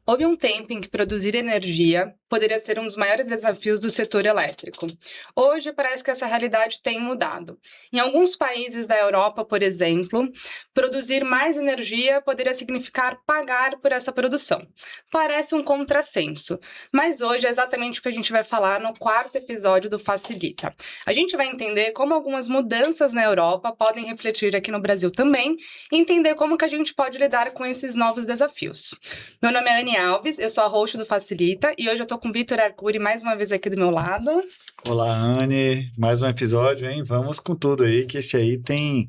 Houve um tempo em que produzir energia poderia ser um dos maiores desafios do setor elétrico. Hoje, parece que essa realidade tem mudado. Em alguns países da Europa, por exemplo, produzir mais energia poderia significar pagar por essa produção. Parece um contrassenso, mas hoje é exatamente o que a gente vai falar no quarto episódio do Facilita. A gente vai entender como algumas mudanças na Europa podem refletir aqui no Brasil também e entender como que a gente pode lidar com esses novos desafios. Meu nome é Anne Alves, eu sou a host do Facilita e hoje eu tô com o Vitor Arcuri mais uma vez aqui do meu lado. Olá, Anne. Mais um episódio, hein? Vamos com tudo aí, que esse aí tem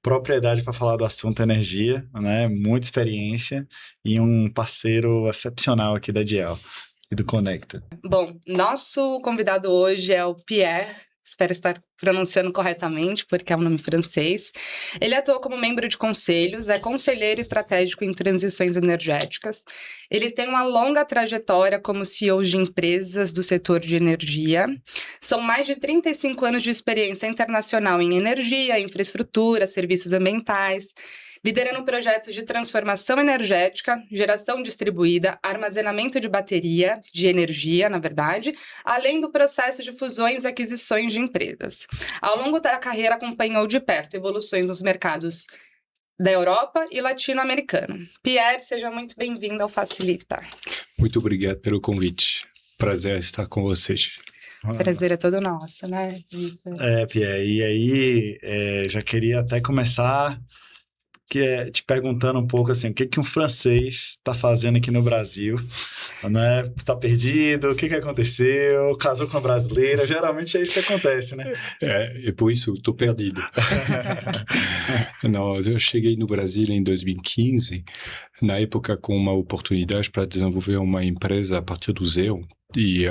propriedade para falar do assunto energia, né? Muita experiência e um parceiro excepcional aqui da Diel e do Conecta. Bom, nosso convidado hoje é o Pierre. Espero estar pronunciando corretamente, porque é um nome francês. Ele atua como membro de conselhos, é conselheiro estratégico em transições energéticas. Ele tem uma longa trajetória como CEO de empresas do setor de energia. São mais de 35 anos de experiência internacional em energia, infraestrutura, serviços ambientais, liderando projetos de transformação energética, geração distribuída, armazenamento de bateria, de energia, na verdade, além do processo de fusões e aquisições de empresas. Ao longo da carreira, acompanhou de perto evoluções nos mercados da Europa e latino-americano. Pierre, seja muito bem-vindo ao Facilita. Muito obrigado pelo convite. Prazer estar com vocês. Prazer é todo nosso, né, Vitor? Pierre, e aí já queria até começar te perguntando um pouco assim, o que um francês está fazendo aqui no Brasil, né? Está perdido? O que aconteceu? Casou com uma brasileira? Geralmente é isso que acontece, né? E por isso estou perdido. Não, eu cheguei no Brasil em 2015, na época com uma oportunidade para desenvolver uma empresa a partir do zero. E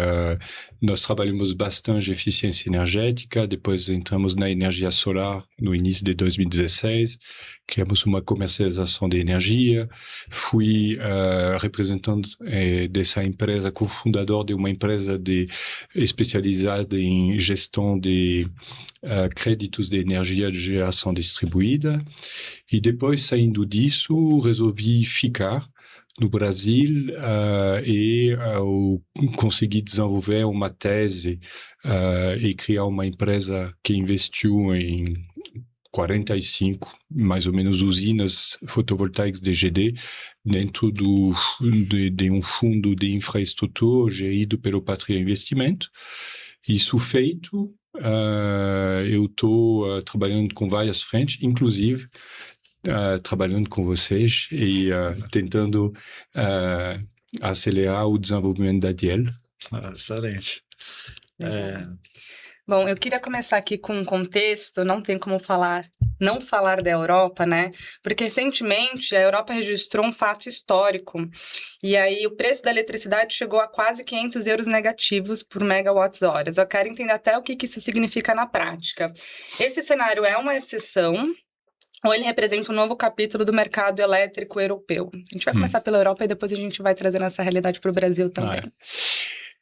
nós trabalhamos bastante eficiência energética, depois entramos na energia solar no início de 2016, criamos uma comercialização de energia, fui representante dessa empresa, cofundador de uma empresa especializada em gestão de créditos de energia de geração distribuída, e depois, saindo disso, resolvi ficar no Brasil consegui desenvolver uma tese e criar uma empresa que investiu em 45, mais ou menos, usinas fotovoltaicas de GD dentro de um fundo de infraestrutura gerido pelo Patria Investimento. Isso feito, eu estou trabalhando com várias frentes, inclusive trabalhando com vocês e tentando acelerar o desenvolvimento da Diel. Excelente. Bom, eu queria começar aqui com um contexto, não tem como não falar da Europa, né? Porque recentemente a Europa registrou um fato histórico e aí o preço da eletricidade chegou a quase 500 euros negativos por megawatts-hora. Eu quero entender até o que isso significa na prática. Esse cenário é uma exceção ou ele representa um novo capítulo do mercado elétrico europeu? A gente vai começar pela Europa e depois a gente vai trazendo essa realidade para o Brasil também.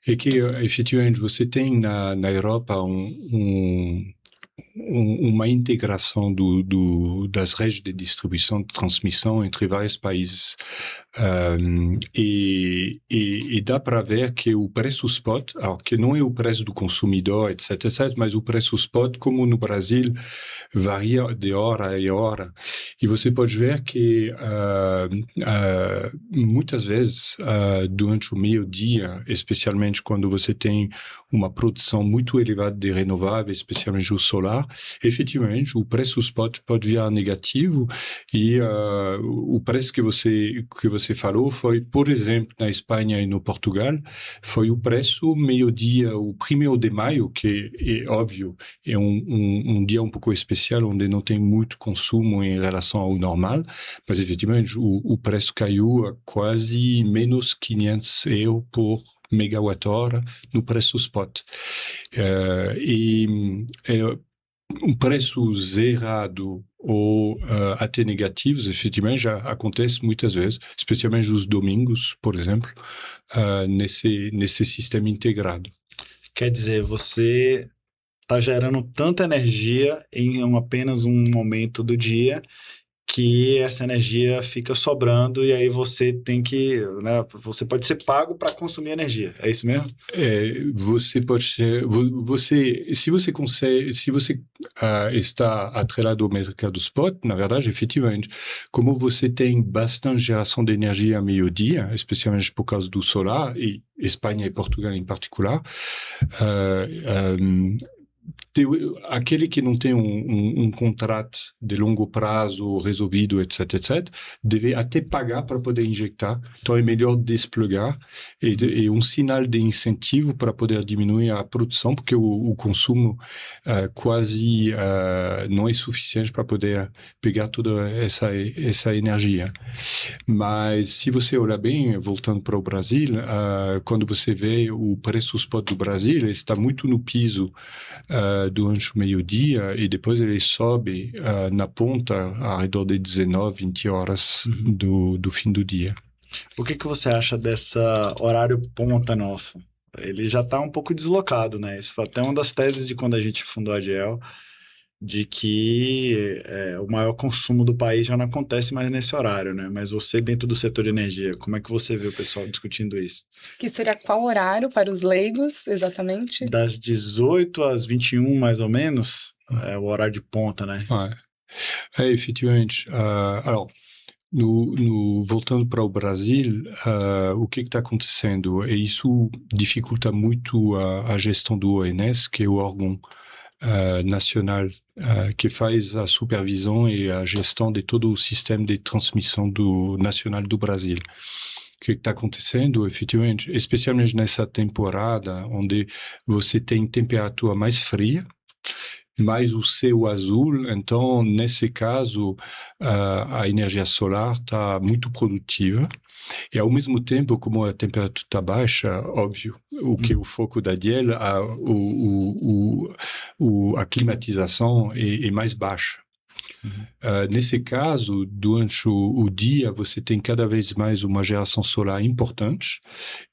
É que, efetivamente, você tem na Europa uma integração das redes de distribuição e transmissão entre vários países. E dá para ver que o preço spot, que não é o preço do consumidor, etc., mas o preço spot, como no Brasil, varia de hora em hora. E você pode ver que muitas vezes, durante o meio-dia, especialmente quando você tem uma produção muito elevada de renováveis, especialmente o solar, efetivamente o preço spot pode virar negativo e o preço que você falou foi, por exemplo, na Espanha e no Portugal, foi o preço meio-dia, o 1º de maio, que é óbvio, é um dia um pouco especial, onde não tem muito consumo em relação ao normal, mas efetivamente o preço caiu a quase menos 500 euros por megawatt-hora no preço spot. Um preço zerado ou até negativos, efetivamente, já acontece muitas vezes, especialmente os domingos, por exemplo, nesse sistema integrado. Quer dizer, você está gerando tanta energia em apenas um momento do dia que essa energia fica sobrando e aí você tem que, né, você pode ser pago para consumir energia. É isso mesmo? Você pode ser, se você consegue, se você está atrelado ao mercado spot, na verdade, efetivamente, como você tem bastante geração de energia a meio-dia, especialmente por causa do solar, e Espanha e Portugal em particular, aquele que não tem um contrato de longo prazo resolvido, etc., deve até pagar para poder injetar. Então, é melhor desplugar e um sinal de incentivo para poder diminuir a produção, porque o consumo quase não é suficiente para poder pegar toda essa energia. Mas, se você olhar bem, voltando para o Brasil, quando você vê o preço spot do Brasil, ele está muito no piso durante o meio-dia e depois ele sobe na ponta ao redor de 19, 20 horas do fim do dia. O que você acha dessa horário ponta nosso? Ele já está um pouco deslocado, né? Isso foi até uma das teses de quando a gente fundou a Diel, de que o maior consumo do país já não acontece mais nesse horário, né? Mas você, dentro do setor de energia, como é que você vê o pessoal discutindo isso? Que seria qual horário para os leigos, exatamente? Das 18 às 21, mais ou menos, é o horário de ponta, né? Efetivamente. Alors, voltando para o Brasil, o que está acontecendo? E isso dificulta muito a gestão do ONS, que é o órgão nacional que faz a supervisão e a gestão de todo o sistema de transmissão nacional do Brasil. O que está acontecendo, efetivamente, especialmente nessa temporada, onde você tem temperatura mais fria, mais o céu azul, então, nesse caso, a energia solar está muito produtiva. E, ao mesmo tempo, como a temperatura está baixa, óbvio, o que é o foco da Diel, a climatização é mais baixa. Nesse caso, durante o dia, você tem cada vez mais uma geração solar importante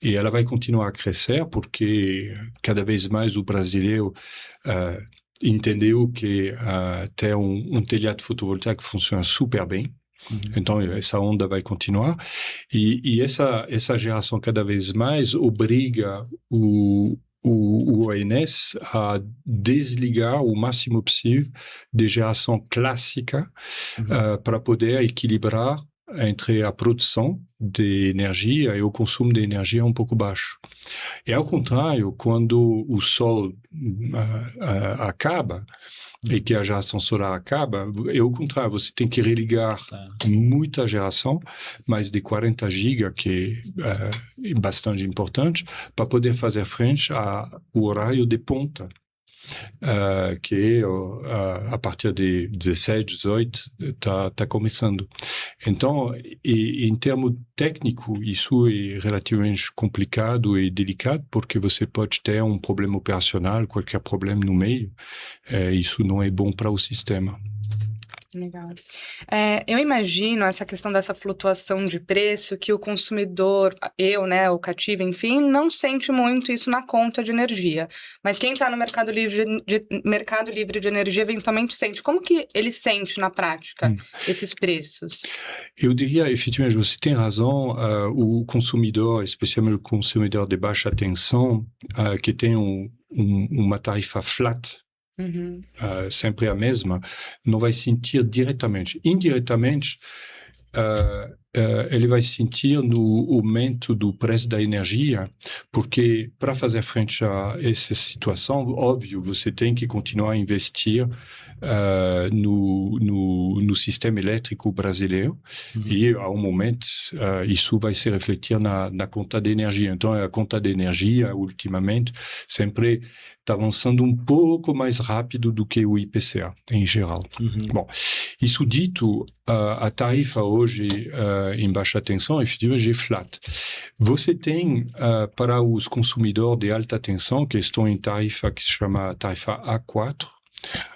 e ela vai continuar a crescer porque cada vez mais o brasileiro entendeu que ter um telhado fotovoltaico funciona super bem. Então, essa onda vai continuar. E essa geração cada vez mais obriga o ONS a desligar o máximo possível de geração clássica para poder equilibrar entre a produção de energia e o consumo de energia um pouco baixo. E, ao contrário, quando o sol acaba e que a geração solar acaba, é o contrário, você tem que religar muita geração, mais de 40 gigas, que é bastante importante, para poder fazer frente ao horário de ponta, que a partir de 17, 18 está começando. Então, em termos técnicos, isso é relativamente complicado e delicado, porque você pode ter um problema operacional, qualquer problema no meio, isso não é bom para o sistema. Legal. Eu imagino essa questão dessa flutuação de preço que o consumidor, o cativo, enfim, não sente muito isso na conta de energia. Mas quem está no mercado livre de energia eventualmente sente. Como que ele sente na prática esses preços? Eu diria, efetivamente, você tem razão, o consumidor, especialmente o consumidor de baixa tensão, que tem uma tarifa flat, sempre a mesma, não vai sentir diretamente. Indiretamente, ele vai sentir no aumento do preço da energia, porque para fazer frente a essa situação, óbvio, você tem que continuar a investir no sistema elétrico brasileiro e, ao momento, isso vai se refletir na conta de energia. Então, a conta de energia, ultimamente, sempre está avançando um pouco mais rápido do que o IPCA, em geral. Bom, isso dito, a tarifa hoje em baixa tensão, efetivamente, é flat. Você tem, para os consumidores de alta tensão, que estão em tarifa que se chama tarifa A4,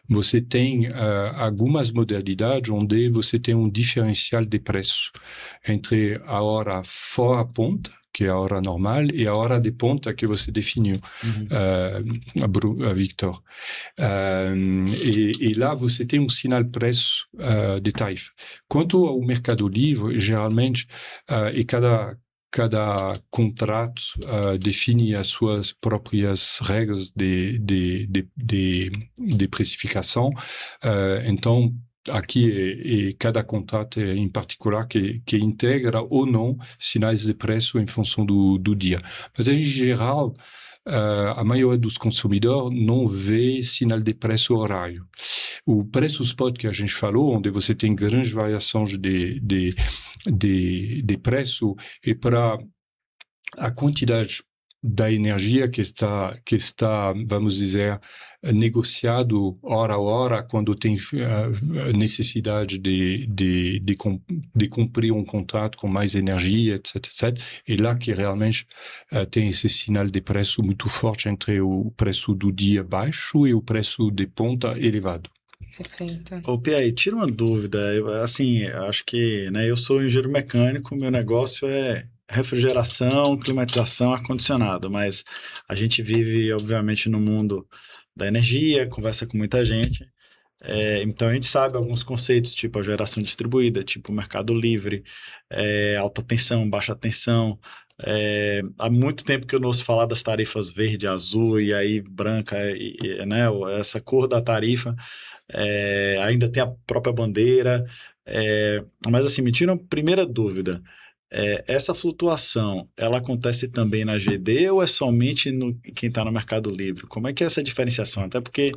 você tem algumas modalidades onde você tem um diferencial de preço entre a hora fora ponta que é a hora normal, e a hora de ponta que você definiu, Victor. E lá você tem um sinal preço de tarifa. Quanto ao Mercado Livre, geralmente, e cada contrato define as suas próprias regras de precificação. Então, aqui cada contrato em particular que integra ou não sinais de preço em função do dia. Mas, em geral, a maioria dos consumidores não vê sinal de preço horário. O preço spot que a gente falou, onde você tem grandes variações de preço, e para a quantidade da energia que está, vamos dizer, negociado hora a hora, quando tem necessidade de cumprir um contrato com mais energia, etc., etc. É lá que realmente tem esse sinal de preço muito forte entre o preço do dia baixo e o preço de ponta elevado. Perfeito. Ô, Pierre, tira uma dúvida. Assim, acho que, né, eu sou engenheiro mecânico, meu negócio é refrigeração, climatização, ar-condicionado, mas a gente vive, obviamente, no mundo da energia, conversa com muita gente, então a gente sabe alguns conceitos, tipo a geração distribuída, tipo o mercado livre, alta tensão, baixa tensão. Há muito tempo que eu não ouço falar das tarifas verde, azul e aí branca, né, essa cor da tarifa, ainda tem a própria bandeira, mas assim, me tira uma primeira dúvida. Essa flutuação, ela acontece também na GD ou é somente quem está no Mercado Livre? Como é que é essa diferenciação? Até porque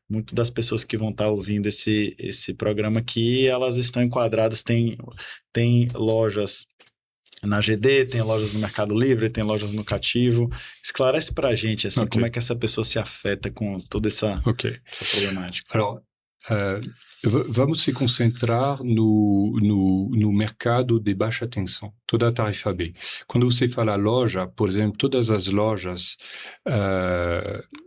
muitas das pessoas que vão estar ouvindo esse programa aqui, elas estão enquadradas, tem lojas na GD, tem lojas no Mercado Livre, tem lojas no Cativo. Esclarece para a gente, assim, como é que essa pessoa se afeta com toda essa problemática. Alors, vamos se concentrar no mercado de baixa tensão, toda a tarifa B. Quando você fala loja, por exemplo, todas as lojas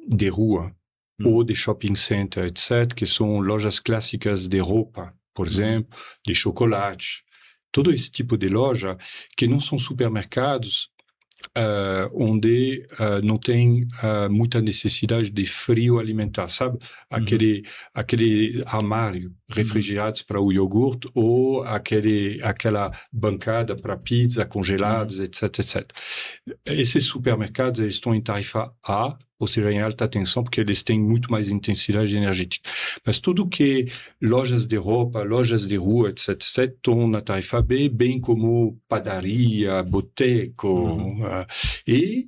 de rua ou de shopping center, etc., que são lojas clássicas de roupa, por exemplo, de chocolate, todo esse tipo de loja que não são supermercados, onde não tem muita necessidade de frio alimentar, sabe? Aquele armário refrigerado para o iogurte ou aquela bancada para pizza congelados, etc., etc. Esses supermercados eles estão em tarifa A, ou seja, em alta tensão, porque eles têm muito mais intensidade energética. Mas tudo que lojas de roupa, lojas de rua, etc., etc., estão na tarifa B, bem como padaria, boteco, e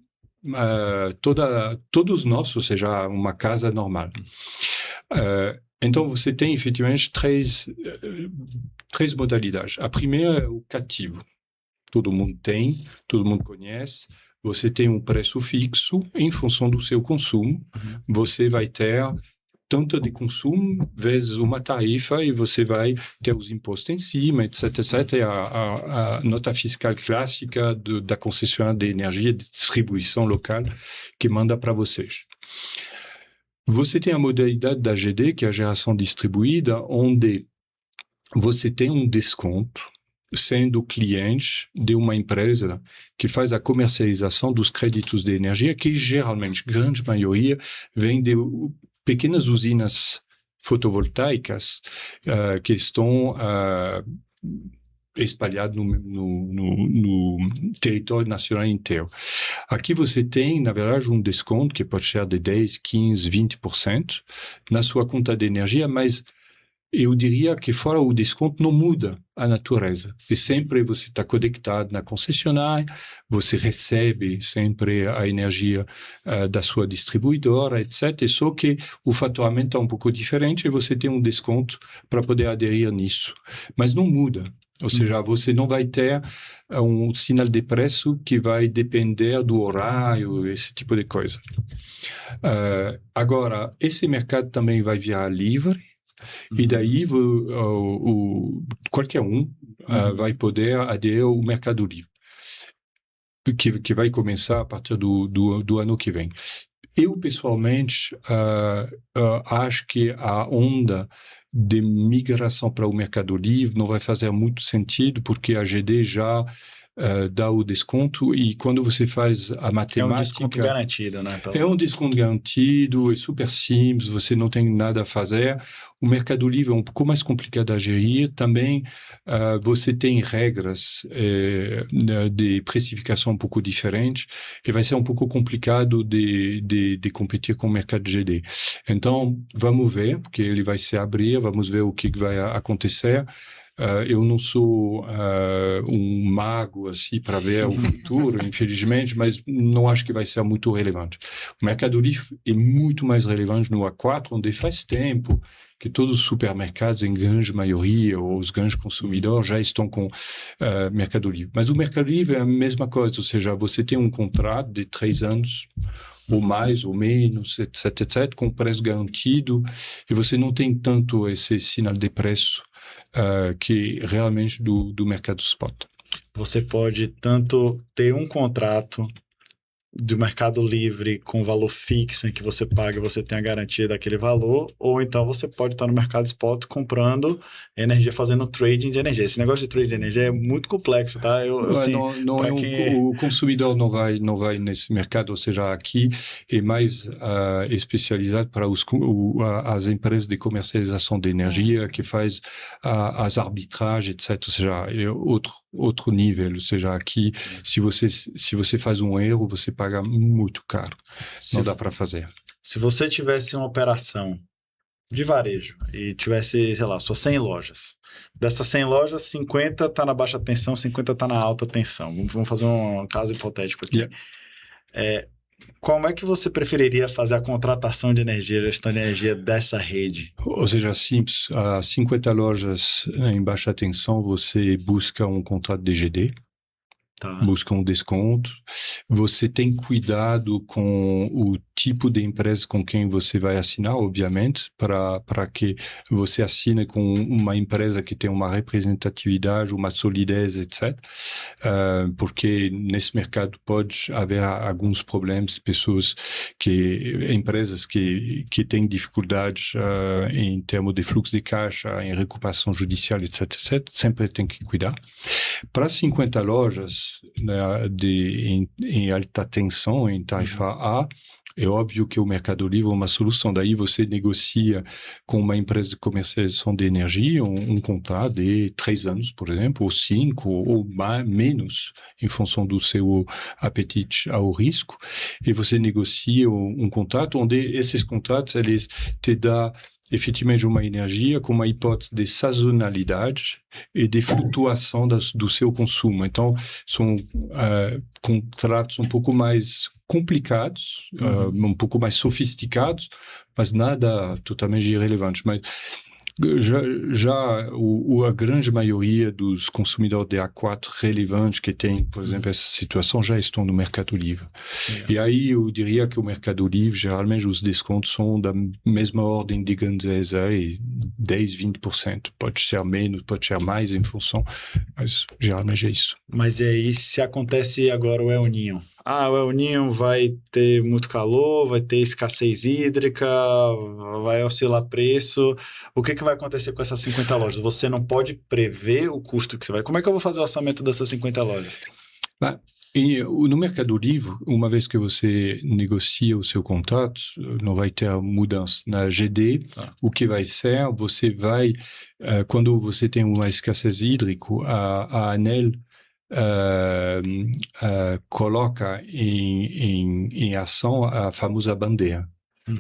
todos nós, ou seja, uma casa normal. Então, você tem efetivamente três modalidades. A primeira é o cativo. Todo mundo tem, todo mundo conhece. Você tem um preço fixo em função do seu consumo. Você vai ter tanto de consumo vezes uma tarifa e você vai ter os impostos em cima, etc., etc. É a nota fiscal clássica da concessionária de energia de distribuição local que manda para vocês. Você tem a modalidade da GD, que é a geração distribuída, onde você tem um desconto sendo cliente de uma empresa que faz a comercialização dos créditos de energia, que geralmente, grande maioria, vem de pequenas usinas fotovoltaicas que estão espalhadas no território nacional inteiro. Aqui você tem, na verdade, um desconto que pode ser de 10%, 15%, 20% na sua conta de energia, mas eu diria que fora o desconto não muda a natureza. E sempre você está conectado na concessionária, você recebe sempre a energia da sua distribuidora, etc. Só que o faturamento é um pouco diferente e você tem um desconto para poder aderir nisso. Mas não muda. Ou seja, você não vai ter um sinal de preço que vai depender do horário, esse tipo de coisa. Agora, esse mercado também vai virar livre. E daí qualquer um vai poder aderir ao Mercado Livre, que vai começar a partir do ano que vem. Eu, pessoalmente, acho que a onda de migração para o Mercado Livre não vai fazer muito sentido, porque a GD já dá o desconto, e quando você faz a matemática... É um desconto garantido, né? É um desconto garantido, é super simples, você não tem nada a fazer. O Mercado Livre é um pouco mais complicado a gerir. Também você tem regras de precificação um pouco diferentes, e vai ser um pouco complicado de competir com o mercado GD. Então, vamos ver, porque ele vai se abrir, vamos ver o que vai acontecer. Eu não sou um mago assim para ver o futuro, infelizmente, mas não acho que vai ser muito relevante. O Mercado Livre é muito mais relevante no A4, onde faz tempo que todos os supermercados, em grande maioria, ou os grandes consumidores, já estão com Mercado Livre. Mas o Mercado Livre é a mesma coisa, ou seja, você tem um contrato de 3 anos, ou mais, ou menos, etc., com preço garantido, e você não tem tanto esse sinal de preço que realmente do mercado spot. Você pode tanto ter um contrato do Mercado Livre com valor fixo em que você paga e você tem a garantia daquele valor, ou então você pode estar no mercado spot comprando energia, fazendo trading de energia. Esse negócio de trading de energia é muito complexo, tá? O consumidor não vai nesse mercado, ou seja, aqui é mais especializado para as empresas de comercialização de energia que faz as arbitragens, etc. Ou seja, é outro nível. Ou seja, aqui, se você faz um erro, você paga muito caro. Não dá para fazer. Se você tivesse uma operação de varejo e tivesse, sei lá, suas 100 lojas. Dessas 100 lojas, 50 está na baixa tensão, 50 está na alta tensão. Vamos fazer um caso hipotético aqui. Yeah. Como é que você preferiria fazer a contratação de energia, gestão de energia dessa rede? Ou seja, simples. 50 lojas em baixa tensão, você busca um contrato DGD. Tá. Busca um desconto. Você tem cuidado com o tipo de empresa com quem você vai assinar, obviamente, para que você assine com uma empresa que tem uma representatividade, uma solidez, etc. Porque nesse mercado pode haver alguns problemas, empresas que têm dificuldades em termos de fluxo de caixa, em recuperação judicial, etc. Sempre tem que cuidar. Para 50 lojas, em alta tensão, em tarifa A, é óbvio que o Mercado Livre é uma solução. Daí você negocia com uma empresa de comercialização de energia um contrato de 3 anos, por exemplo, ou 5, ou menos, em função do seu apetite ao risco. E você negocia um contrato onde esses contratos, eles te dão efetivamente uma energia com uma hipótese de sazonalidade e de flutuação do seu consumo. Então, são contratos um pouco mais complicados, um pouco mais sofisticados, mas nada totalmente irrelevante. Mas a grande maioria dos consumidores de A4 relevantes que tem, por exemplo, essa situação, já estão no Mercado Livre. E aí eu diria que o Mercado Livre, geralmente, os descontos são da mesma ordem de grandeza, 10, 20%. Pode ser menos, pode ser mais em função, mas geralmente é isso. Mas e aí, se acontece agora o El Niño? O El Niño vai ter muito calor, vai ter escassez hídrica, vai oscilar preço. O que vai acontecer com essas 50 lojas? Você não pode prever o custo que você vai... Como é que eu vou fazer o orçamento dessas 50 lojas? No Mercado Livre, uma vez que você negocia o seu contrato, não vai ter mudança. Na GD, o que vai ser, você vai... quando você tem uma escassez hídrica, a ANEEL coloca em ação a famosa bandeira,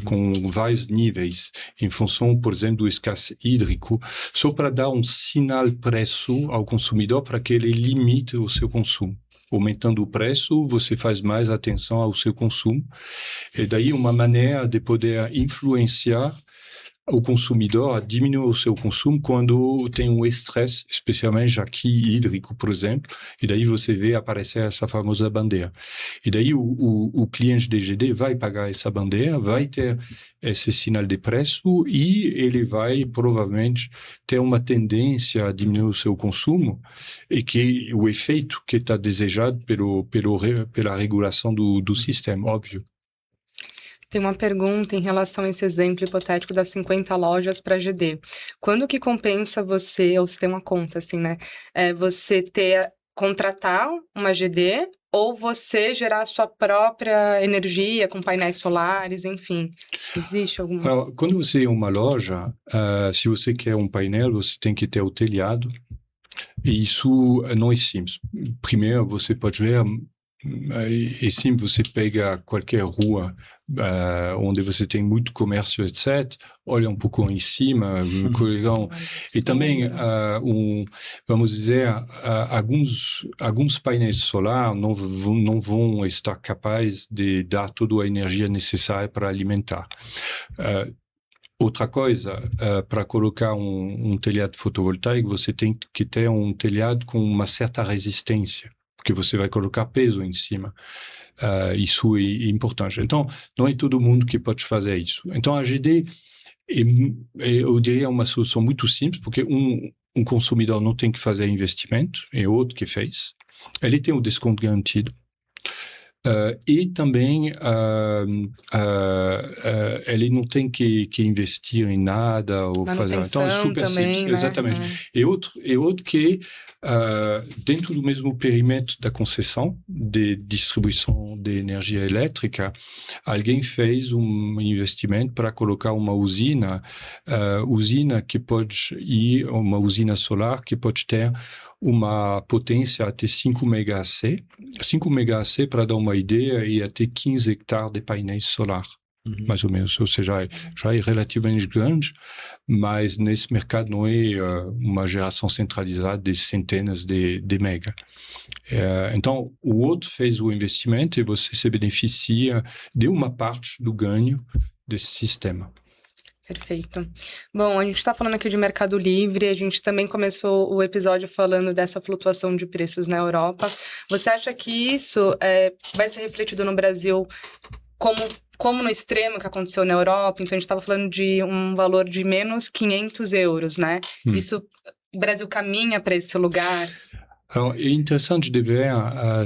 com vários níveis, em função, por exemplo, do escasse hídrico, só para dar um sinal preço ao consumidor para que ele limite o seu consumo. Aumentando o preço, você faz mais atenção ao seu consumo, e daí uma maneira de poder influenciar o consumidor a diminuir o seu consumo quando tem um estresse, especialmente aqui hídrico, por exemplo, e daí você vê aparecer essa famosa bandeira. E daí o cliente DGD vai pagar essa bandeira, vai ter esse sinal de preço e ele vai provavelmente ter uma tendência a diminuir o seu consumo, e que o efeito que está desejado pela regulação do sistema, óbvio. Tem uma pergunta em relação a esse exemplo hipotético das 50 lojas para GD. Quando que compensa você, ou se tem uma conta assim, né? Você ter contratar uma GD ou você gerar a sua própria energia com painéis solares, enfim. Existe alguma? Alors, quando você é uma loja, se você quer um painel, você tem que ter o telhado. E isso não é simples. Primeiro, você pode ver, é simples, você pega qualquer rua onde você tem muito comércio, etc., olha um pouco em cima, e também, vamos dizer, alguns painéis solares não vão estar capazes de dar toda a energia necessária para alimentar. Outra coisa, para colocar um telhado fotovoltaico, você tem que ter um telhado com uma certa resistência, porque você vai colocar peso em cima. Isso é importante. Então, não é todo mundo que pode fazer isso. Então, a GD, eu diria, uma solução muito simples, porque um consumidor não tem que fazer investimento, é outro que fez. Ele tem o desconto garantido. E também ele não tem que investir em nada ou fazer. Então é super também, simples, né? exatamente. E outro que dentro do mesmo perímetro da concessão de distribuição de energia elétrica, alguém fez um investimento para colocar uma usina que pode ir, uma usina solar que pode ter uma potência até 5 MHz. 5 MHz, para dar uma ideia, e até 15 hectares de painéis solares, mais ou menos. Ou seja, já é relativamente grande, mas nesse mercado não é uma geração centralizada de centenas de mega. Então, o outro fez o investimento e você se beneficia de uma parte do ganho desse sistema. Perfeito. Bom, a gente está falando aqui de Mercado Livre, a gente também começou o episódio falando dessa flutuação de preços na Europa. Você acha que isso vai ser refletido no Brasil como no extremo que aconteceu na Europa? Então, a gente estava falando de um valor de menos 500 euros, né? Isso, o Brasil caminha para esse lugar? Alors, é interessante de ver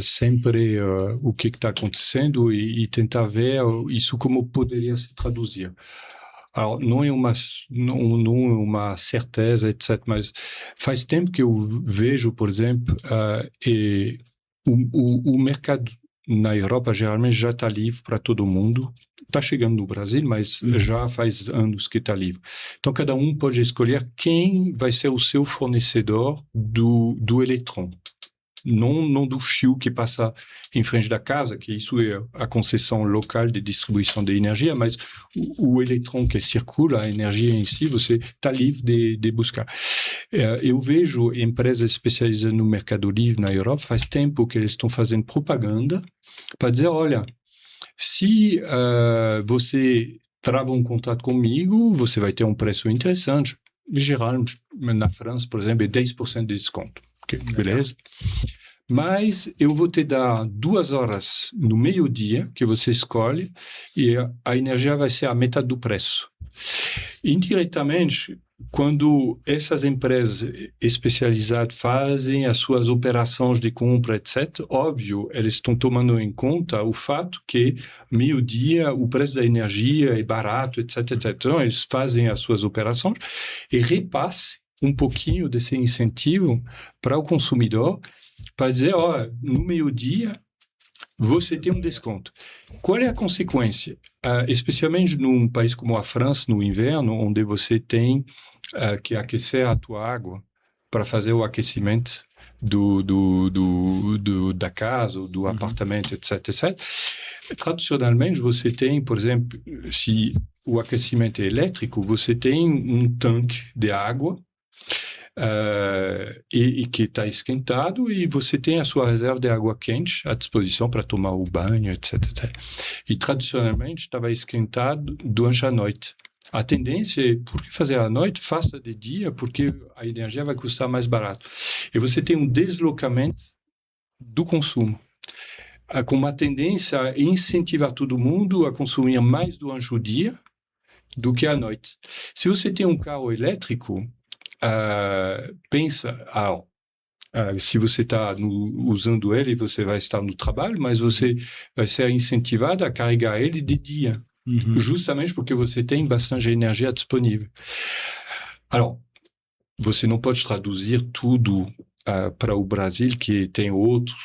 sempre o que está acontecendo e tentar ver isso como poderia se traduzir. Alors, não é uma certeza, etc., mas faz tempo que eu vejo, por exemplo, o mercado na Europa geralmente já está livre para todo mundo. Está chegando no Brasil, mas já faz anos que está livre. Então, cada um pode escolher quem vai ser o seu fornecedor do eletrão. Não do fio que passa em frente da casa, que isso é a concessão local de distribuição de energia, mas o eletrão que circula, a energia em si, você está livre de buscar. Eu vejo empresas especializadas no Mercado Livre na Europa, faz tempo que eles estão fazendo propaganda para dizer, olha, se você trava um contrato comigo, você vai ter um preço interessante. Em geral, na França, por exemplo, é 10% de desconto. Okay, beleza? Mas eu vou te dar 2 horas no meio-dia que você escolhe e a energia vai ser a metade do preço. Indiretamente, quando essas empresas especializadas fazem as suas operações de compra, etc., óbvio, eles estão tomando em conta o fato que meio-dia o preço da energia é barato, etc., etc. Então, eles fazem as suas operações e repassam um pouquinho desse incentivo para o consumidor, para dizer, ó, no meio-dia você tem um desconto. Qual é a consequência? Especialmente num país como a França, no inverno, onde você tem que aquecer a tua água para fazer o aquecimento da casa, ou do apartamento, etc., etc. Tradicionalmente, você tem, por exemplo, se o aquecimento é elétrico, você tem um tanque de água e que está esquentado e você tem a sua reserva de água quente à disposição para tomar o banho, etc., etc. E tradicionalmente estava esquentado durante a noite. A tendência é, por que fazer à noite? Faça de dia, porque a energia vai custar mais barato. E você tem um deslocamento do consumo, com uma tendência a incentivar todo mundo a consumir mais durante o dia do que à noite. Se você tem um carro elétrico, pensa, se você está usando ele, você vai estar no trabalho, mas você vai ser incentivado a carregar ele de dia, justamente porque você tem bastante energia disponível. Alors, você não pode traduzir tudo para o Brasil, que tem outro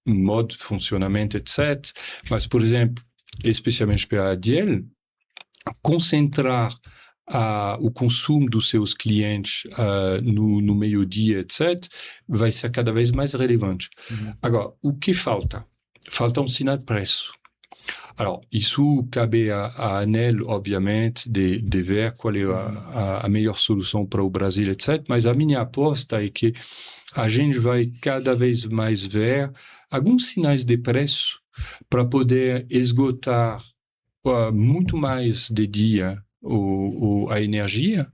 modo de funcionamento, etc. Mas, por exemplo, especialmente para a ADL, concentrar o consumo dos seus clientes no meio-dia, etc., vai ser cada vez mais relevante. Agora, o que falta? Falta um sinal de preço. Alors, isso cabe à ANEEL, obviamente, de ver qual é a melhor solução para o Brasil, etc. Mas a minha aposta é que a gente vai cada vez mais ver alguns sinais de preço para poder esgotar muito mais de dia a energia,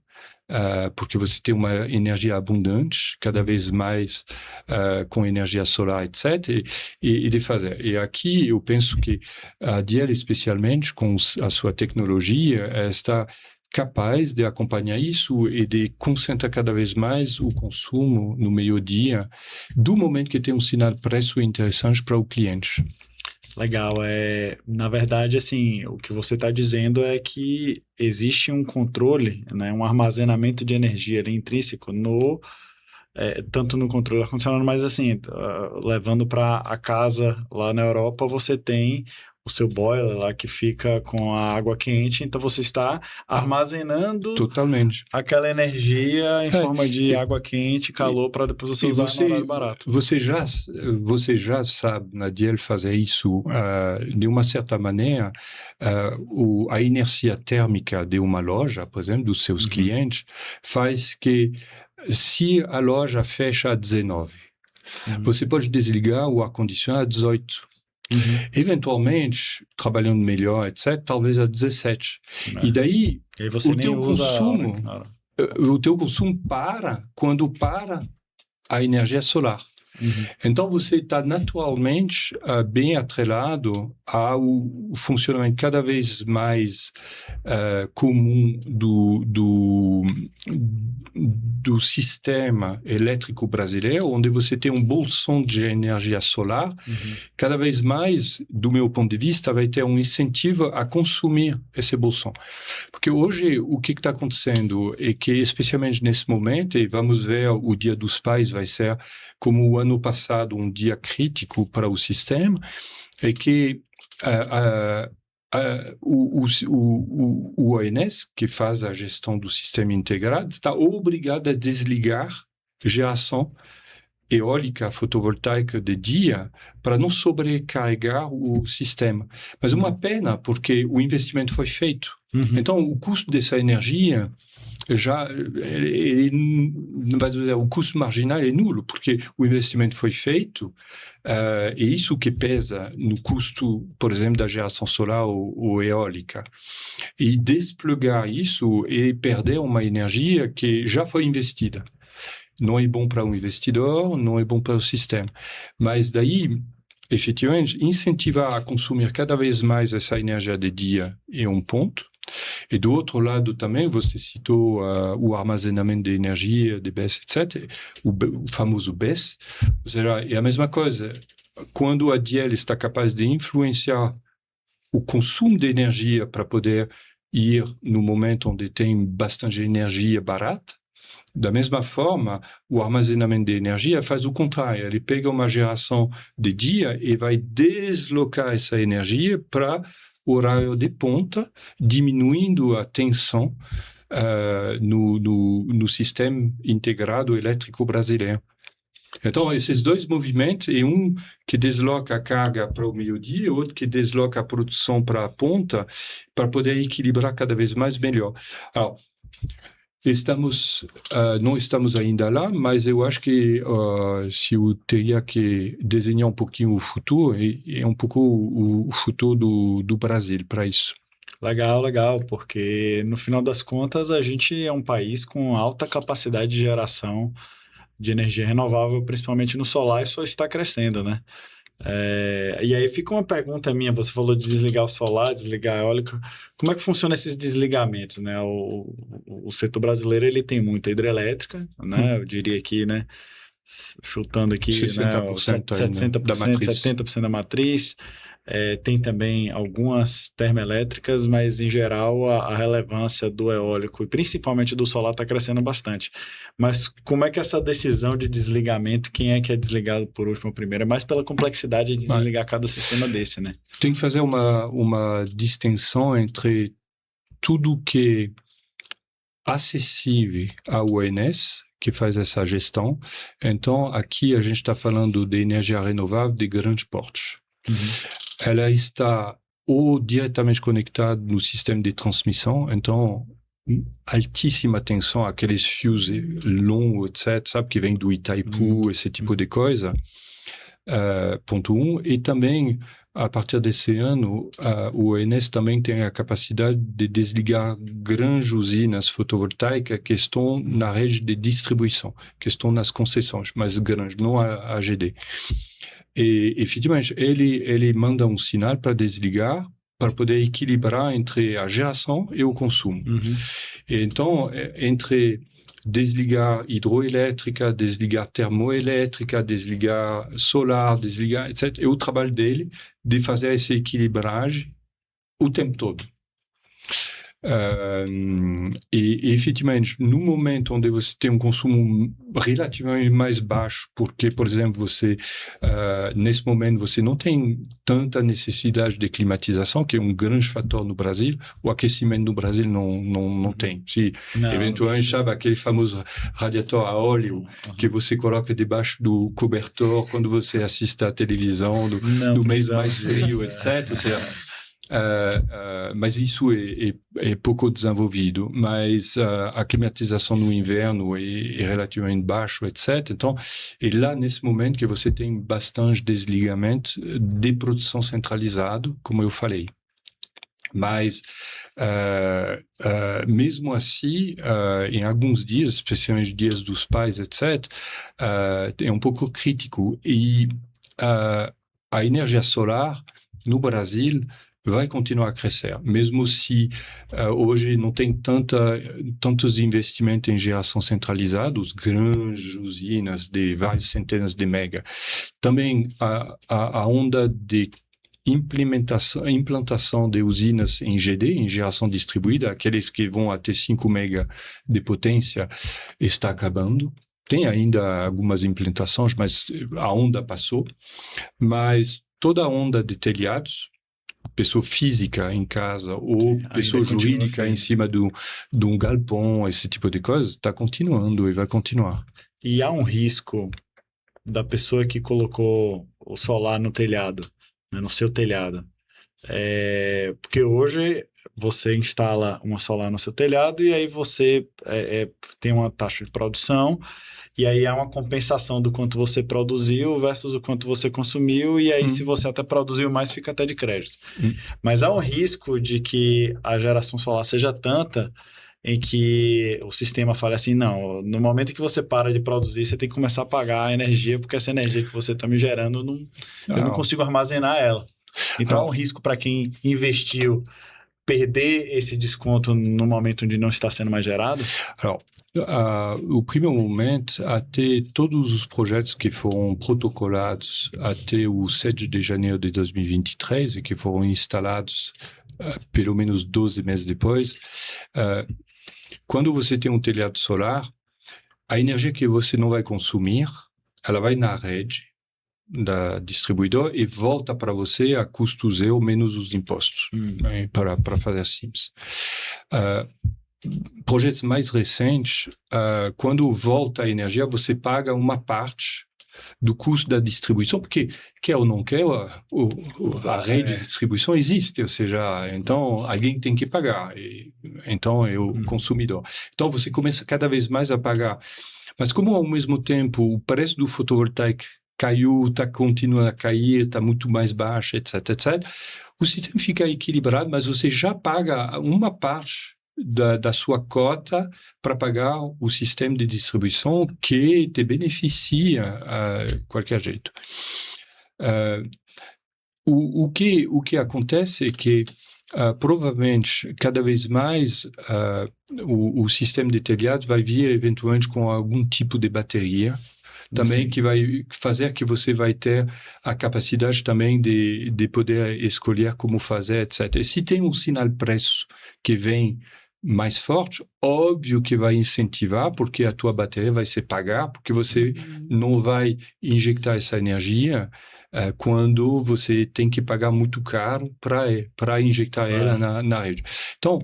porque você tem uma energia abundante, cada vez mais com energia solar, etc., e de fazer. E aqui eu penso que a Diel, especialmente com a sua tecnologia, está capaz de acompanhar isso e de concentrar cada vez mais o consumo no meio-dia, do momento que tem um sinal de preço interessante para o cliente. Legal, na verdade, assim, o que você está dizendo é que existe um controle, né, um armazenamento de energia ali intrínseco tanto no controle ar-condicionado, mas assim, levando para a casa lá na Europa, você tem o seu boiler lá que fica com a água quente, então você está armazenando totalmente aquela energia em forma de água quente, calor, para depois você usar no horário barato. Você já sabe, na Diel, fazer isso de uma certa maneira. A inércia térmica de uma loja, por exemplo, dos seus clientes, faz que, se a loja fecha às 19, você pode desligar o ar-condicionado às 18. Eventualmente, trabalhando melhor, etc., talvez às 17. E daí, você o teu consumo para quando para a energia solar. Então, você está naturalmente bem atrelado ao funcionamento cada vez mais comum do sistema elétrico brasileiro, onde você tem um bolsão de energia solar. Cada vez mais, do meu ponto de vista, vai ter um incentivo a consumir esse bolsão. Porque hoje, o que está acontecendo é que, especialmente nesse momento, e vamos ver, o Dia dos Pais vai ser, como o ano passado, um dia crítico para o sistema, é que o ONS, que faz a gestão do sistema integrado, está obrigado a desligar geração eólica, fotovoltaica de dia, para não sobrecarregar o sistema. Mas uma pena, porque o investimento foi feito. Então, o custo dessa energia o custo marginal é nulo, porque o investimento foi feito, e isso que pesa no custo, por exemplo, da geração solar ou eólica. E desplugar isso e perder uma energia que já foi investida. Não é bom para o investidor, não é bom para o sistema. Mas daí, efetivamente, incentivar a consumir cada vez mais essa energia de dia é um ponto. E do outro lado também, você citou o armazenamento de energia, de BESS, etc., o famoso BESS. Ou seja, é a mesma coisa. Quando a Diel está capaz de influenciar o consumo de energia para poder ir no momento onde tem bastante energia barata, da mesma forma, o armazenamento de energia faz o contrário. Ele pega uma geração de dia e vai deslocar essa energia para horário de ponta, diminuindo a tensão no sistema integrado elétrico brasileiro. Então, esses dois movimentos, é um que desloca a carga para o meio-dia e outro que desloca a produção para a ponta, para poder equilibrar cada vez mais melhor. Alors, não estamos ainda lá, mas eu acho que se eu teria que desenhar um pouquinho o futuro, é um pouco o futuro do Brasil para isso. Legal, porque no final das contas a gente é um país com alta capacidade de geração de energia renovável, principalmente no solar, e só está crescendo, né? E aí fica uma pergunta minha, você falou de desligar o solar, desligar a eólica, como é que funciona esses desligamentos, né? O setor brasileiro, ele tem muita hidrelétrica, né? Eu diria que, né, chutando aqui, 60% né, 70% da matriz, tem também algumas termoelétricas, mas em geral a relevância do eólico e principalmente do solar está crescendo bastante. Mas como é que essa decisão de desligamento, quem é que é desligado por último ou primeiro? É mais pela complexidade de desligar cada sistema desse, né? Tem que fazer uma distinção entre tudo que é acessível ao ONS, que faz essa gestão. Então, aqui a gente está falando de energia renovável de grande porte. Ela está ou diretamente conectada no sistema de transmissão, então altíssima tensão, aqueles fios longos, etc., sabe, que vem do Itaipu, esse tipo de coisa, ponto 1. E também, a partir desse ano, o ONS também tem a capacidade de desligar grandes usinas fotovoltaicas que estão na rede de distribuição, que estão nas concessões, mas grandes, não a AGD. E, efetivamente, ele manda um sinal para desligar, para poder equilibrar entre a geração e o consumo. E, então, entre desligar hidroelétrica, desligar termoelétrica, desligar solar, desligar, etc., é o trabalho dele de fazer essa equilibragem o tempo todo. E efetivamente, no momento onde você tem um consumo relativamente mais baixo, porque, por exemplo, nesse momento você não tem tanta necessidade de climatização, que é um grande fator no Brasil, o aquecimento no Brasil não tem. Se eventualmente, sabe, aquele famoso radiador a óleo que você coloca debaixo do cobertor quando você assiste à televisão, no mês mais frio, etc. Ou seja, mas isso é pouco desenvolvido, mas a climatização no inverno é relativamente baixo, etc. Então, é lá nesse momento que você tem bastante desligamento de produção centralizado, como eu falei. Mas, mesmo assim, em alguns dias, especialmente dias dos pais, etc., é um pouco crítico. E a energia solar no Brasil vai continuar a crescer, mesmo se hoje não tem tantos investimentos em geração centralizada, os grandes usinas de várias centenas de mega. Também a onda de implantação de usinas em GD, em geração distribuída, aqueles que vão até 5 mega de potência, está acabando. Tem ainda algumas implantações, mas a onda passou. Mas toda a onda de telhados, pessoa física em casa ou pessoa jurídica em cima de um galpão, esse tipo de coisa, está continuando e vai continuar. E há um risco da pessoa que colocou o solar no telhado, né, no seu telhado. Porque hoje você instala uma solar no seu telhado e aí você tem uma taxa de produção e aí há uma compensação do quanto você produziu versus o quanto você consumiu e aí se você até produziu mais, fica até de crédito. Mas há um risco de que a geração solar seja tanta em que o sistema fale assim, não, no momento que você para de produzir, você tem que começar a pagar a energia, porque essa energia que você está me gerando, eu não consigo armazenar ela. Então, há um risco para quem investiu perder esse desconto no momento onde não está sendo mais gerado? O primeiro momento, até todos os projetos que foram protocolados até o 7 de janeiro de 2023 e que foram instalados pelo menos 12 meses depois, quando você tem um telhado solar, a energia que você não vai consumir, ela vai na rede da distribuidora e volta para você a custo zero menos os impostos, para fazer simples. Projetos mais recentes, quando volta a energia, você paga uma parte do custo da distribuição, porque quer ou não quer, a rede de distribuição existe, ou seja, então alguém tem que pagar, então é o consumidor. Então você começa cada vez mais a pagar. Mas como ao mesmo tempo o preço do fotovoltaico caiu, continua a cair, está muito mais baixo, etc., o sistema fica equilibrado, mas você já paga uma parte da sua cota para pagar o sistema de distribuição que te beneficia de qualquer jeito. O que acontece é que provavelmente cada vez mais o sistema de telhado vai vir eventualmente com algum tipo de bateria também Sim. que vai fazer que você vai ter a capacidade também de poder escolher como fazer, etc. E se tem um sinal preço que vem mais forte, óbvio que vai incentivar, porque a tua bateria vai se pagar, porque você não vai injetar essa energia quando você tem que pagar muito caro para injetar ela na rede. Então,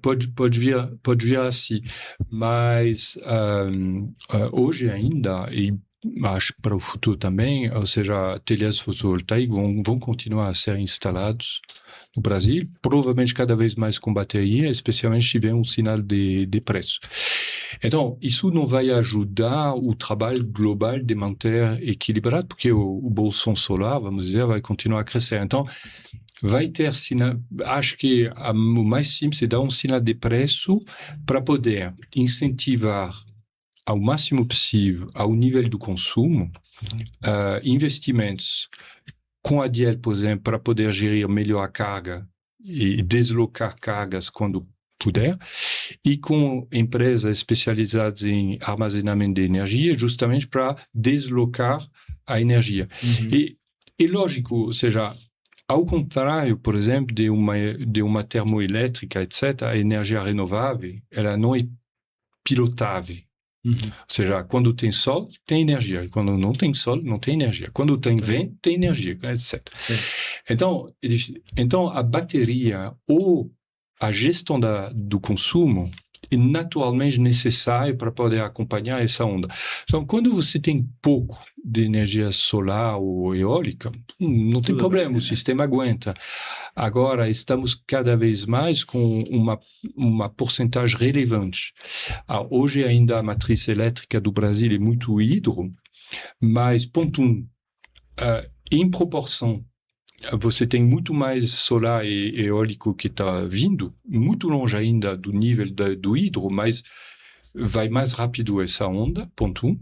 pode vir assim, mas hoje ainda, e acho para o futuro também, ou seja, telhas fotovoltaicos vão continuar a ser instalados no Brasil, provavelmente cada vez mais com bateria, especialmente se tiver um sinal de preço. Então, isso não vai ajudar o trabalho global de manter equilibrado, porque o bolsão solar, vamos dizer, vai continuar a crescer. Então, vai ter sinal. Acho que o mais simples é dar um sinal de preço para poder incentivar ao máximo possível ao nível do consumo investimentos com a DL, por exemplo, para poder gerir melhor a carga e deslocar cargas quando puder, e com empresas especializadas em armazenamento de energia, justamente para deslocar a energia. E lógico, ou seja, ao contrário, por exemplo, de uma termoelétrica, etc., a energia renovável, ela não é pilotável. Ou seja, quando tem sol, tem energia. E quando não tem sol, não tem energia. Quando tem vento, tem energia, etc. Então, a bateria ou a gestão do consumo é naturalmente necessária para poder acompanhar essa onda. Então, quando você tem pouco de energia solar ou eólica, não tem problema, o sistema aguenta. Agora, estamos cada vez mais com uma porcentagem relevante. Hoje, ainda a matriz elétrica do Brasil é muito hidro, mas, ponto em proporção, você tem muito mais solar e eólico que está vindo, muito longe ainda do nível do hidro, mas vai mais rápido essa onda, ponto 1.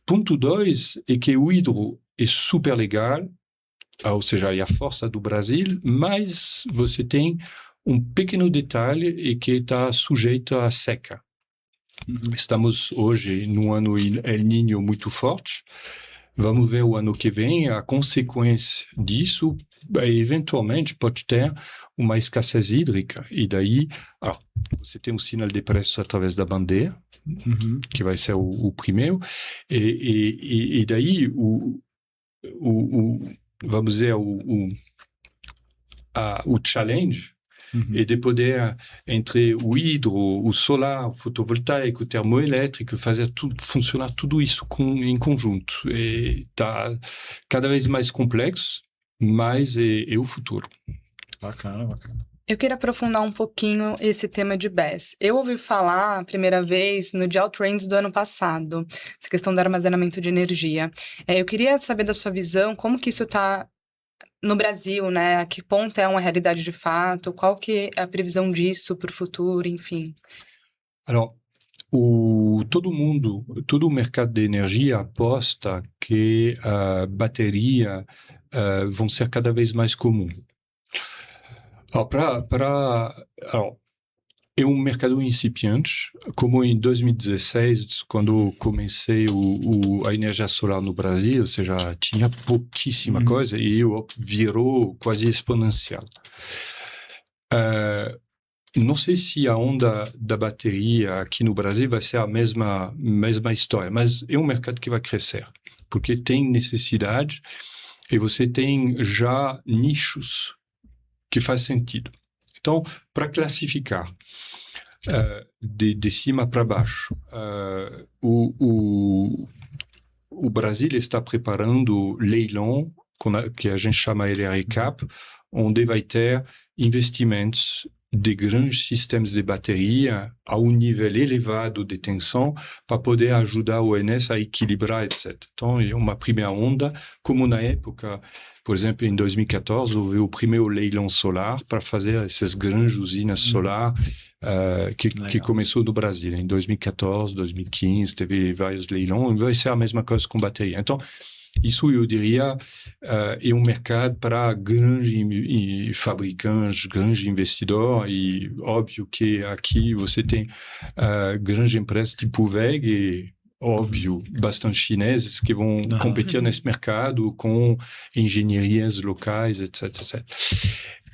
Ponto 2 é que o hidro é super legal, ou seja, é a força do Brasil, mas você tem um pequeno detalhe e que está sujeito à seca. Estamos hoje num ano El Niño muito forte. Vamos ver o ano que vem, a consequência disso, eventualmente pode ter uma escassez hídrica. E daí, você tem um sinal de preço através da bandeira, que vai ser o primeiro. E daí, vamos dizer, o challenge é de poder, entre o hidro, o solar, o fotovoltaico, o termoelétrico, fazer tudo, funcionar tudo isso em conjunto. Está cada vez mais complexo, mas é o futuro. Bacana. Eu queria aprofundar um pouquinho esse tema de BESS. Eu ouvi falar a primeira vez no Dial Trends do ano passado, essa questão do armazenamento de energia. Eu queria saber da sua visão, como que isso está no Brasil, né? A que ponto é uma realidade de fato? Qual que é a previsão disso para o futuro, enfim? Alors, todo o mercado de energia aposta que a bateria vão ser cada vez mais comum. É um mercado incipiente, como em 2016, quando comecei a energia solar no Brasil, ou seja, tinha pouquíssima coisa e virou quase exponencial. Não sei se a onda da bateria aqui no Brasil vai ser a mesma história, mas é um mercado que vai crescer, porque tem necessidade e você tem já nichos que faz sentido. Então, para classificar de cima para baixo, o Brasil está preparando leilão, que a gente chama LR Cap, onde vai ter investimentos de grandes sistemas de bateria a um nível elevado de tensão para poder ajudar o ONS a equilibrar, etc. Então, é uma primeira onda, como na época, por exemplo, em 2014, houve o primeiro leilão solar para fazer essas grandes usinas solar que começou no Brasil. Em 2014, 2015, teve vários leilões, vai ser a mesma coisa com bateria. Então, isso, eu diria, é um mercado para grandes fabricantes, grandes investidores, e óbvio que aqui você tem grandes empresas tipo WEG óbvio, bastante chineses que vão competir nesse mercado com engenharias locais, etc, etc.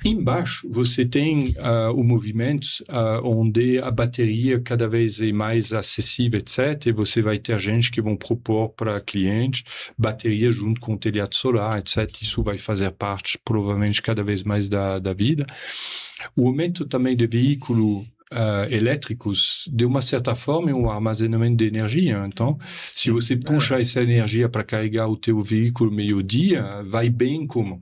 Embaixo, você tem o movimento onde a bateria cada vez é mais acessível, etc. E você vai ter gente que vão propor para clientes bateria junto com o telhado solar, etc. Isso vai fazer parte, provavelmente, cada vez mais da vida. O aumento também de veículos elétricos, de uma certa forma, é um armazenamento de energia. Então, se você puxa essa energia para carregar o teu veículo meio-dia, vai bem como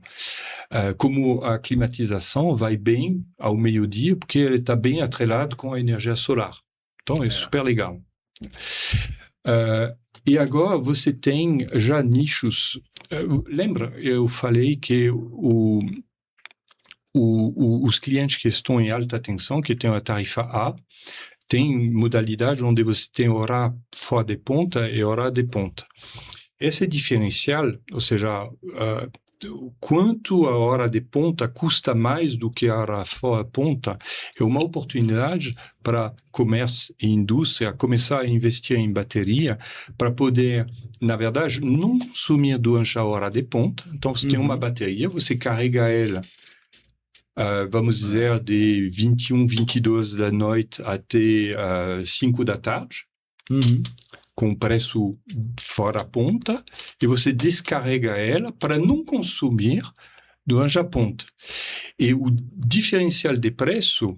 a climatização vai bem ao meio-dia, porque ele está bem atrelado com a energia solar. Então, é super legal. E agora você tem já nichos. Lembra, eu falei que os clientes que estão em alta tensão, que têm a tarifa A, tem modalidade onde você tem hora fora de ponta e hora de ponta. Esse diferencial, ou seja, quanto a hora de ponta custa mais do que a hora fora de ponta, é uma oportunidade para comércio e indústria começar a investir em bateria para poder, na verdade, não consumir durante a hora de ponta. Então, você tem uma bateria, você carrega ela vamos dizer, de 21, 22 da noite até 5 da tarde, com preço fora a ponta, e você descarrega ela para não consumir durante a ponta. E o diferencial de preço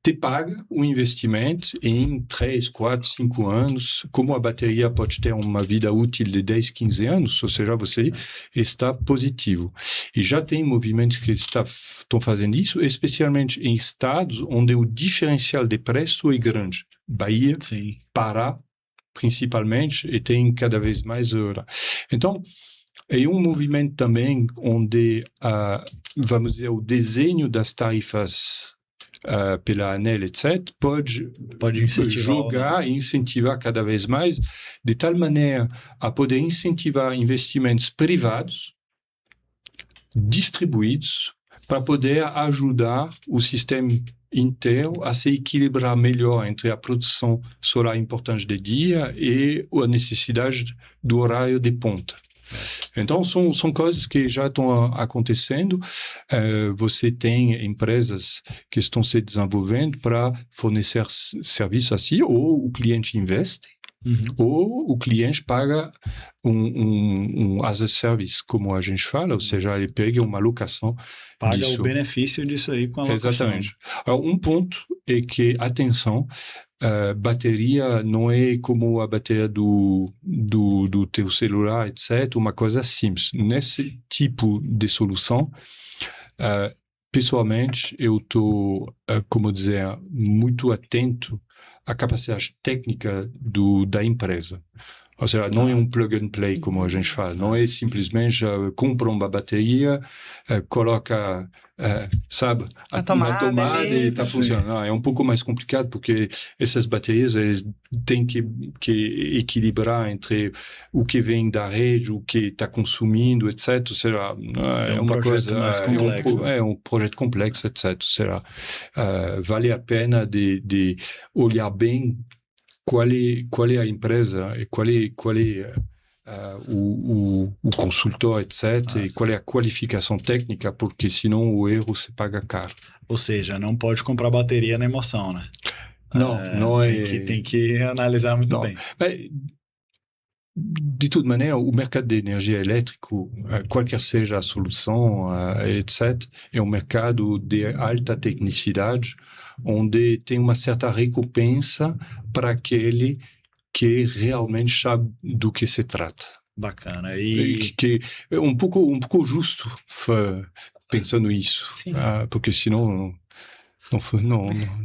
te paga o investimento em 3, 4, 5 anos, como a bateria pode ter uma vida útil de 10, 15 anos, ou seja, você está positivo. E já tem movimentos que estão fazendo isso, especialmente em estados onde o diferencial de preço é grande. Bahia, Pará, principalmente, e tem cada vez mais hora. Então, é um movimento também onde, vamos dizer, o desenho das tarifas pela ANEEL, etc., pode jogar e incentivar cada vez mais, de tal maneira a poder incentivar investimentos privados, distribuídos, para poder ajudar o sistema inteiro a se equilibrar melhor entre a produção solar importante de dia e a necessidade do horário de ponta. Então, são coisas que já estão acontecendo. Você tem empresas que estão se desenvolvendo para fornecer serviços assim, ou o cliente investe, ou o cliente paga um as a service, como a gente fala, ou seja, ele pega uma locação paga disso. O benefício disso aí com a locação. Exatamente. Um ponto é que, atenção, bateria não é como a bateria do teu celular, etc., uma coisa simples. Nesse tipo de solução, pessoalmente, eu estou, como dizer, muito atento à capacidade técnica da empresa. Ou seja, não é um plug and play, como a gente fala. Não é simplesmente compra uma bateria, coloca, sabe, uma tomada e está funcionando. Não, é um pouco mais complicado, porque essas baterias eles têm que equilibrar entre o que vem da rede, o que está consumindo, etc. Ou seja, é uma coisa mais complexo. É um projeto complexo, etc. Ou seja, vale a pena de olhar bem qual é a empresa e qual é o consultor, etc., e qual é a qualificação técnica, porque senão o erro se paga caro. Ou seja, não pode comprar bateria na emoção, né? Não é... Tem que analisar muito bem. De toda maneira, o mercado de energia elétrica, qualquer seja a solução, etc., é um mercado de alta tecnicidade, onde tem uma certa recompensa para aquele que realmente sabe do que se trata. Bacana. Que é um pouco justo pensando isso, porque senão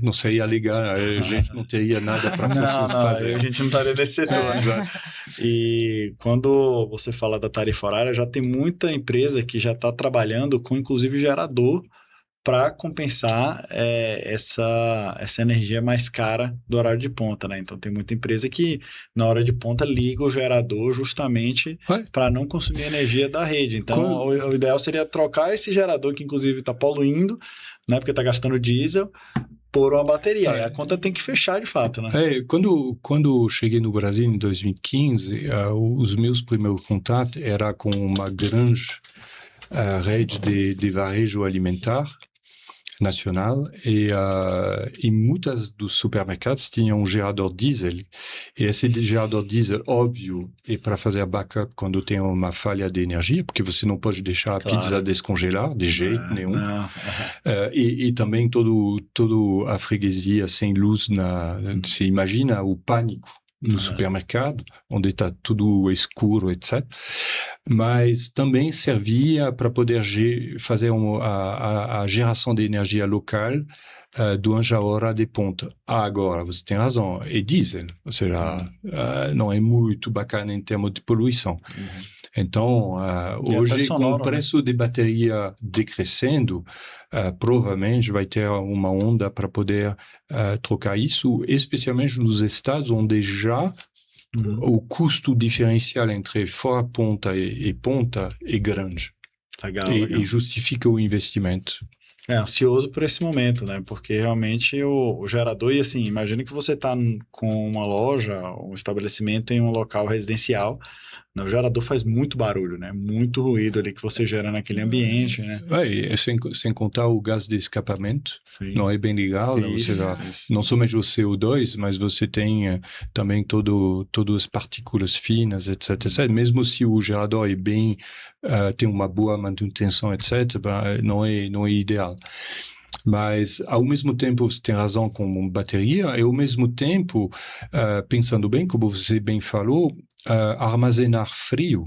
não seria legal, a gente não teria nada para fazer. A gente não estaria nesse setor. Exato. E quando você fala da tarifa horária, já tem muita empresa que já está trabalhando com, inclusive, gerador para compensar essa energia mais cara do horário de ponta, né? Então, tem muita empresa que, na hora de ponta, liga o gerador justamente para não consumir energia da rede. Então, o ideal seria trocar esse gerador, que inclusive está poluindo, né? Porque está gastando diesel, pôr uma bateria. Aí a conta tem que fechar de fato, né? Quando cheguei no Brasil em 2015, os meus primeiros contatos era com uma grande rede de varejo alimentar nacional e muitas dos supermercados tinham um gerador diesel e esse gerador diesel, óbvio, é para fazer backup quando tem uma falha de energia, porque você não pode deixar a pizza descongelar de jeito nenhum. E também toda a freguesia sem luz, você imagina o pânico no supermercado, onde está tudo escuro, etc. Mas também servia para poder fazer a geração de energia local durante a hora de ponta. Agora, você tem razão, é diesel, ou seja, não é muito bacana em termos de poluição. Então, hoje, com o preço de bateria decrescendo, provavelmente vai ter uma onda para poder trocar isso, especialmente nos estados onde já o custo diferencial entre fora ponta e ponta é grande. Legal. E justifica o investimento. Ansioso por esse momento, né? Porque realmente o gerador, e assim, imagina que você está com uma loja, um estabelecimento em um local residencial, o gerador faz muito barulho, né? Muito ruído ali que você gera naquele ambiente, né? Sem contar o gás de escapamento, não é bem legal, né? Isso, não somente o CO2, mas você tem também todas as partículas finas, etc. Mesmo se o gerador é bem, tem uma boa manutenção, etc., não é ideal. Mas, ao mesmo tempo, você tem razão com bateria, e ao mesmo tempo, pensando bem, como você bem falou, armazenar frio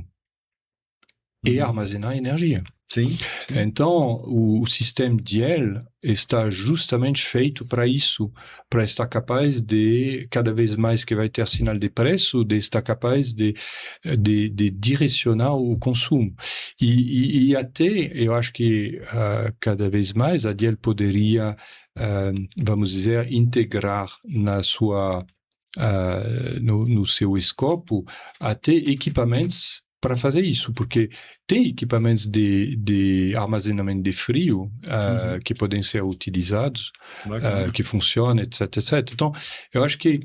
e armazenar energia. Sim. Então, o sistema DIEL está justamente feito para isso, para estar capaz de, cada vez mais que vai ter sinal de preço, de estar capaz de direcionar o consumo. E até, eu acho que cada vez mais a DIEL poderia, vamos dizer, integrar na sua, no seu escopo até equipamentos para fazer isso, porque tem equipamentos de armazenamento de frio que podem ser utilizados, que funcionam, etc. Então, eu acho que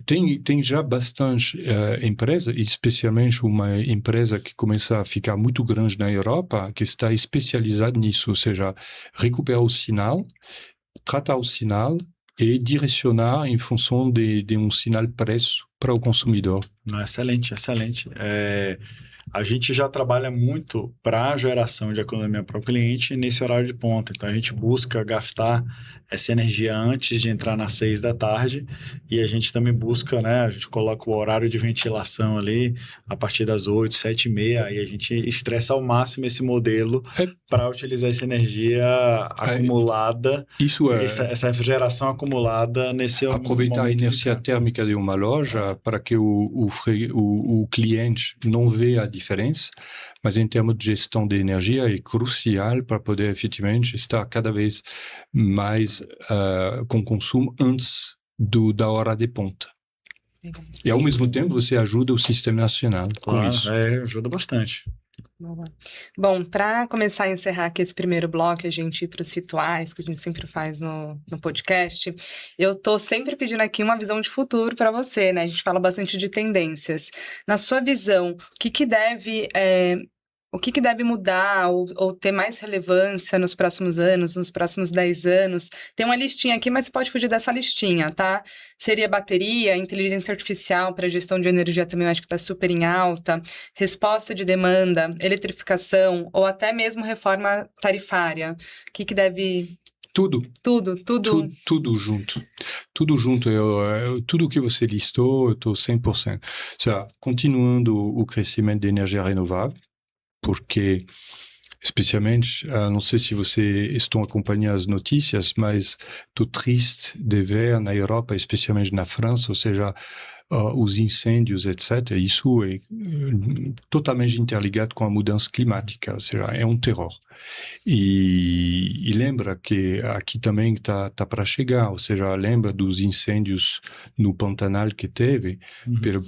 tem já bastante empresa, especialmente uma empresa que começa a ficar muito grande na Europa, que está especializada nisso, ou seja, recuperar o sinal, tratar o sinal e direcionar em função de um sinal preço para o consumidor. Excelente, excelente. A gente já trabalha muito para a geração de economia para o cliente nesse horário de ponta. Então, a gente busca gastar essa energia antes de entrar nas 6 da tarde e a gente também busca, né? A gente coloca o horário de ventilação ali a partir das 8, 7 e meia e a gente estressa ao máximo esse modelo para utilizar essa energia acumulada, essa refrigeração acumulada nesse aproveitar a inércia térmica de uma loja para que o cliente não veja a diferença, mas em termos de gestão de energia é crucial para poder efetivamente estar cada vez mais com consumo antes da hora de ponta. E ao mesmo tempo você ajuda o sistema nacional com isso. Ajuda bastante. Bom, para começar a encerrar aqui esse primeiro bloco, a gente ir para os rituais que a gente sempre faz no podcast, eu tô sempre pedindo aqui uma visão de futuro para você, né? A gente fala bastante de tendências. Na sua visão, o que deve mudar ou ter mais relevância nos próximos anos, nos próximos 10 anos? Tem uma listinha aqui, mas você pode fugir dessa listinha, tá? Seria bateria, inteligência artificial para gestão de energia também, eu acho que está super em alta, resposta de demanda, eletrificação ou até mesmo reforma tarifária. O que deve... Tudo junto. Tudo junto. Tudo que você listou, eu estou 100%. Ou seja, continuando o crescimento de energia renovável, porque, especialmente, não sei se vocês estão acompanhando as notícias, mas estou triste de ver na Europa, especialmente na França, ou seja, os incêndios, etc. Isso é totalmente interligado com a mudança climática, ou seja, é um terror. E lembra que aqui também está para chegar, ou seja, lembra dos incêndios no Pantanal que teve,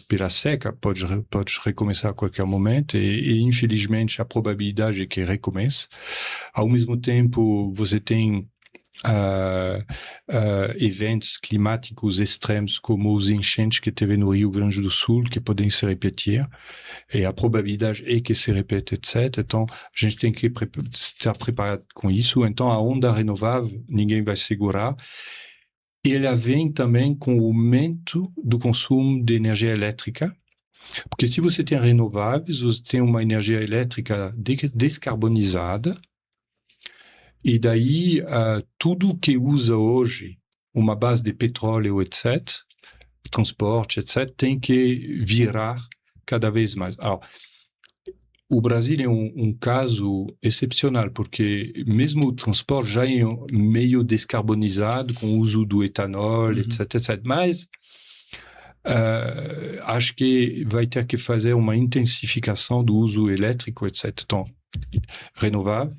pela seca, pode recomeçar a qualquer momento, e infelizmente a probabilidade é que recomece. Ao mesmo tempo, você tem eventos climáticos extremos como os enchentes que teve no Rio Grande do Sul, que podem se repetir, e a probabilidade é que se repete, etc. Então, a gente tem que estar preparado com isso. Então, a onda renovável, ninguém vai segurar. E ela vem também com o aumento do consumo de energia elétrica, porque se você tem renováveis, você tem uma energia elétrica descarbonizada, e daí tudo que usa hoje uma base de petróleo, etc., transporte, etc., tem que virar cada vez mais. Alors, o Brasil é um caso excepcional, porque mesmo o transporte já é meio descarbonizado com o uso do etanol, etc., etc. Mas acho que vai ter que fazer uma intensificação do uso elétrico, etc. Então, renovável,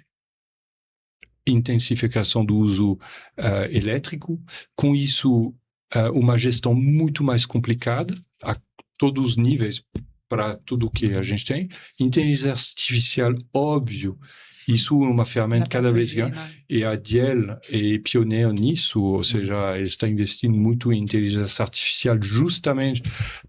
intensificação do uso elétrico, com isso uma gestão muito mais complicada a todos os níveis para tudo que a gente tem. Inteligência artificial, óbvio, isso é uma ferramenta cada vez que... E a Diel é pioneira nisso, ou seja, ele está investindo muito em inteligência artificial justamente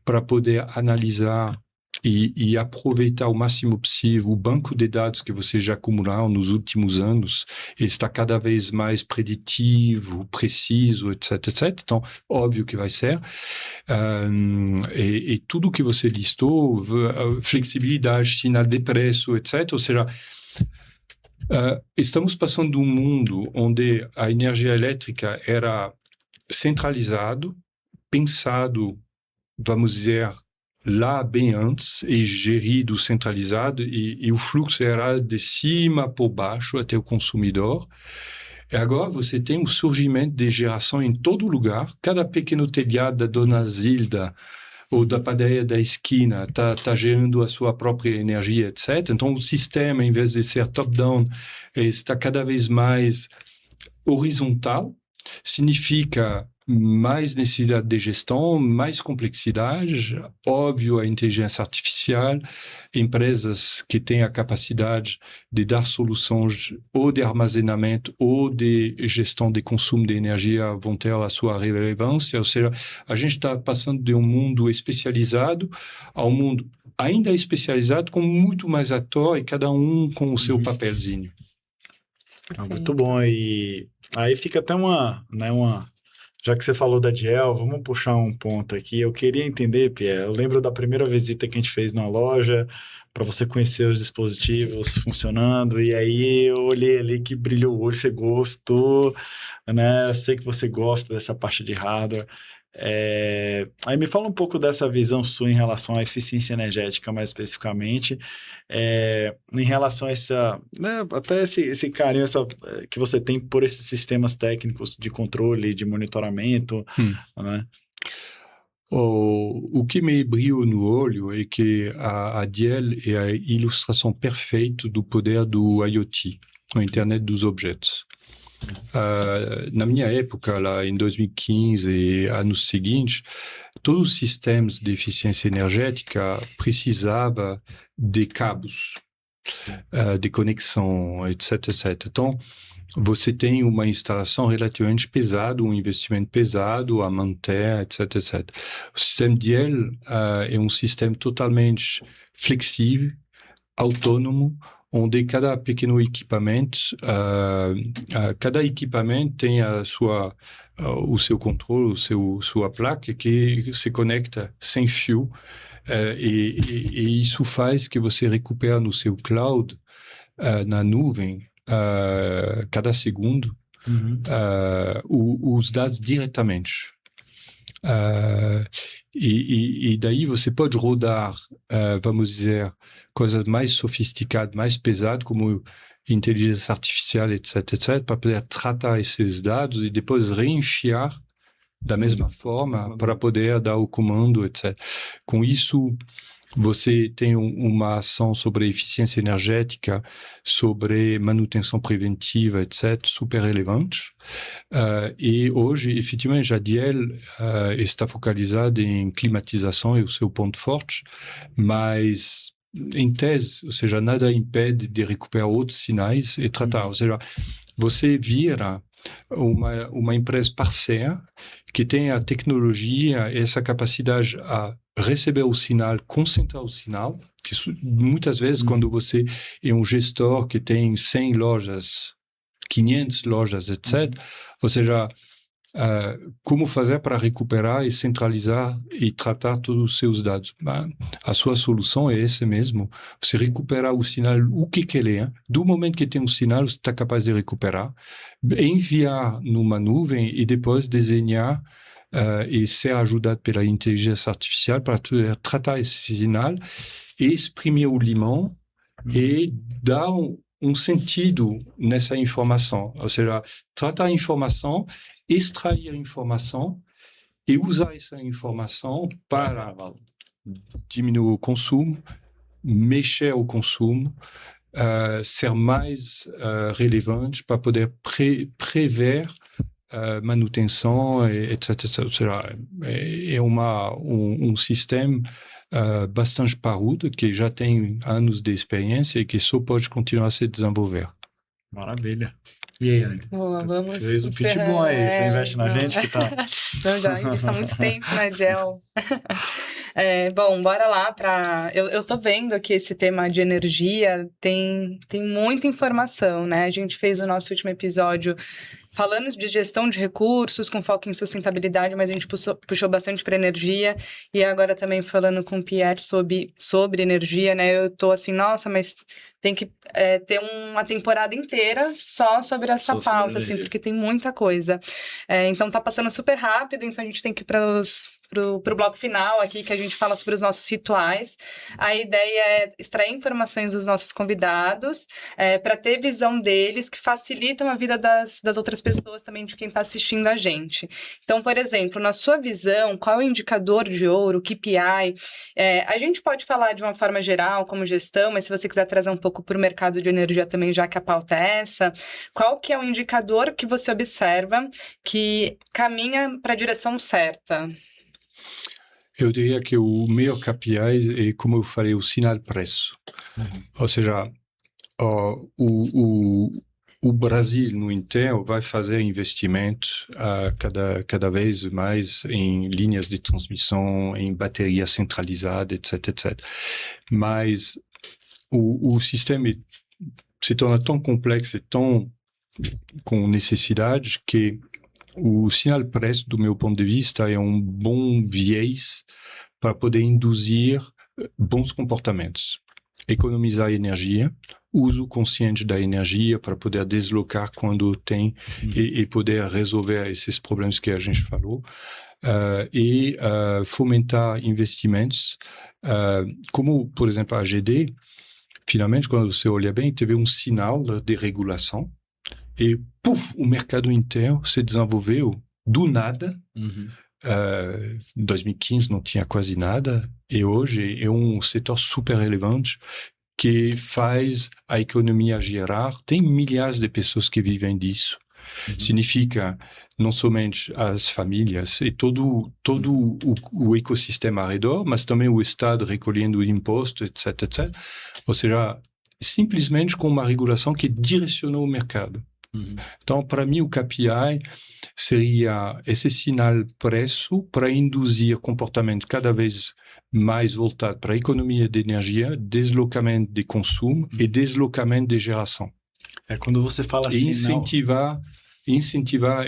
para poder analisar e aproveitar o máximo possível o banco de dados que vocês já acumularam nos últimos anos, está cada vez mais preditivo, preciso, etc, etc. Então, óbvio que vai ser. E tudo que você listou, flexibilidade, sinal de preço, etc. Ou seja, estamos passando de um mundo onde a energia elétrica era centralizado, pensado, vamos dizer, lá bem antes, e gerido, centralizado, e o fluxo era de cima por baixo até o consumidor. E agora você tem o surgimento de geração em todo lugar. Cada pequeno telhado da Dona Zilda ou da padaria da esquina está gerando a sua própria energia, etc. Então, o sistema, em vez de ser top-down, está cada vez mais horizontal. Significa mais necessidade de gestão, mais complexidade, óbvio, a inteligência artificial, empresas que têm a capacidade de dar soluções ou de armazenamento ou de gestão de consumo de energia vão ter a sua relevância, ou seja, a gente está passando de um mundo especializado a um mundo ainda especializado com muito mais ator e cada um com o seu papelzinho. Muito bom, e aí fica até já que você falou da Diel, vamos puxar um ponto aqui. Eu queria entender, Pierre, eu lembro da primeira visita que a gente fez na loja, para você conhecer os dispositivos funcionando, e aí eu olhei ali que brilhou o olho, você gostou, né? Eu sei que você gosta dessa parte de hardware. Aí me fala um pouco dessa visão sua em relação à eficiência energética, mais especificamente, em relação a essa, né, até esse carinho que você tem por esses sistemas técnicos de controle, de monitoramento, né? O que me brilhou no olho é que a Diel é a ilustração perfeita do poder do IoT, a Internet dos Objetos. Na minha época, lá em 2015 e anos seguintes, todos os sistemas de eficiência energética precisavam de cabos, de conexão, etc, etc. Então, você tem uma instalação relativamente pesada, um investimento pesado a manter, etc, etc. O sistema Diel é um sistema totalmente flexível, autônomo, onde cada pequeno equipamento, cada equipamento tem o seu controle, sua placa que se conecta sem fio, e isso faz que você recupere no seu cloud, na nuvem, cada segundo, os dados diretamente. E daí você pode rodar, vamos dizer, coisas mais sofisticadas, mais pesadas, como inteligência artificial, etc, etc, para poder tratar esses dados e depois reenfiar da mesma forma para poder dar o comando, etc. Com isso, você tem uma ação sobre eficiência energética, sobre manutenção preventiva, etc., super relevante. E hoje, efetivamente, a Diel está focalizada em climatização, é o seu ponto forte, mas em tese, ou seja, nada impede de recuperar outros sinais e tratar. Ou seja, você vira uma empresa parceira que tem a tecnologia e essa capacidade a receber o sinal, concentrar o sinal, que muitas vezes quando você é um gestor que tem 100 lojas, 500 lojas, etc., ou seja, como fazer para recuperar e centralizar e tratar todos os seus dados? A sua solução é essa mesmo. Você recuperar o sinal, o que ele é. Do momento que tem um sinal, você está capaz de recuperar, enviar numa nuvem e depois desenhar e ser ajudado pela inteligência artificial para tratar esse sinal e exprimir o limão e dar um sentido nessa informação. Ou seja, tratar a informação, extrair a informação e usar essa informação para diminuir o consumo, mexer o consumo, ser mais relevante para poder prever manutenção, etc, etc. Ou seja, é um sistema bastante parrudo, que já tem anos de experiência e que só pode continuar a se desenvolver. Maravilha. E aí, Anny? Boa, vamos Fez um pitch encerrar. bom aí. Você investe na Não. gente que tá... Não, já invisto há muito tempo na Gel. Bom, bora lá para... Eu tô vendo que esse tema de energia tem muita informação, né? A gente fez o nosso último episódio falando de gestão de recursos, com foco em sustentabilidade, mas a gente puxou bastante para energia, e agora também falando com o Pierre sobre energia, né? Eu tô assim, nossa, mas tem que ter uma temporada inteira só sobre essa pauta, assim, porque tem muita coisa. Então tá passando super rápido, então a gente tem que ir pro bloco final aqui, que a gente fala sobre os nossos rituais. A ideia é extrair informações dos nossos convidados, para ter visão deles, que facilitam a vida das outras pessoas também, de quem está assistindo a gente. Então, por exemplo, na sua visão, qual é o indicador de ouro, o KPI? A gente pode falar de uma forma geral, como gestão, mas se você quiser trazer um pouco para o mercado de energia também, já que a pauta é essa, qual que é o indicador que você observa que caminha para a direção certa? Eu diria que o melhor KPI é, como eu falei, o sinal-preço. Ou seja, o Brasil no inteiro vai fazer investimentos cada vez mais em linhas de transmissão, em bateria centralizada, etc, etc. Mas o sistema se torna tão complexo e tão com necessidade que o sinal-preço, do meu ponto de vista, é um bom viés para poder induzir bons comportamentos. Economizar energia, uso consciente da energia para poder deslocar quando tem e poder resolver esses problemas que a gente falou, e fomentar investimentos, como, por exemplo, a AGD. Finalmente, quando você olha bem, teve um sinal de regulação e, puf, o mercado inteiro se desenvolveu do nada. Em 2015 não tinha quase nada, e hoje é um setor super relevante que faz a economia girar. Tem milhares de pessoas que vivem disso. Significa não somente as famílias e todo o ecossistema ao redor, mas também o Estado recolhendo o imposto, etc, etc. Ou seja, simplesmente com uma regulação que direcionou o mercado. Então, para mim, o KPI seria esse sinal-preço para induzir comportamento cada vez mais voltado para a economia de energia, deslocamento de consumo e deslocamento de geração. Quando você fala assim... Incentivar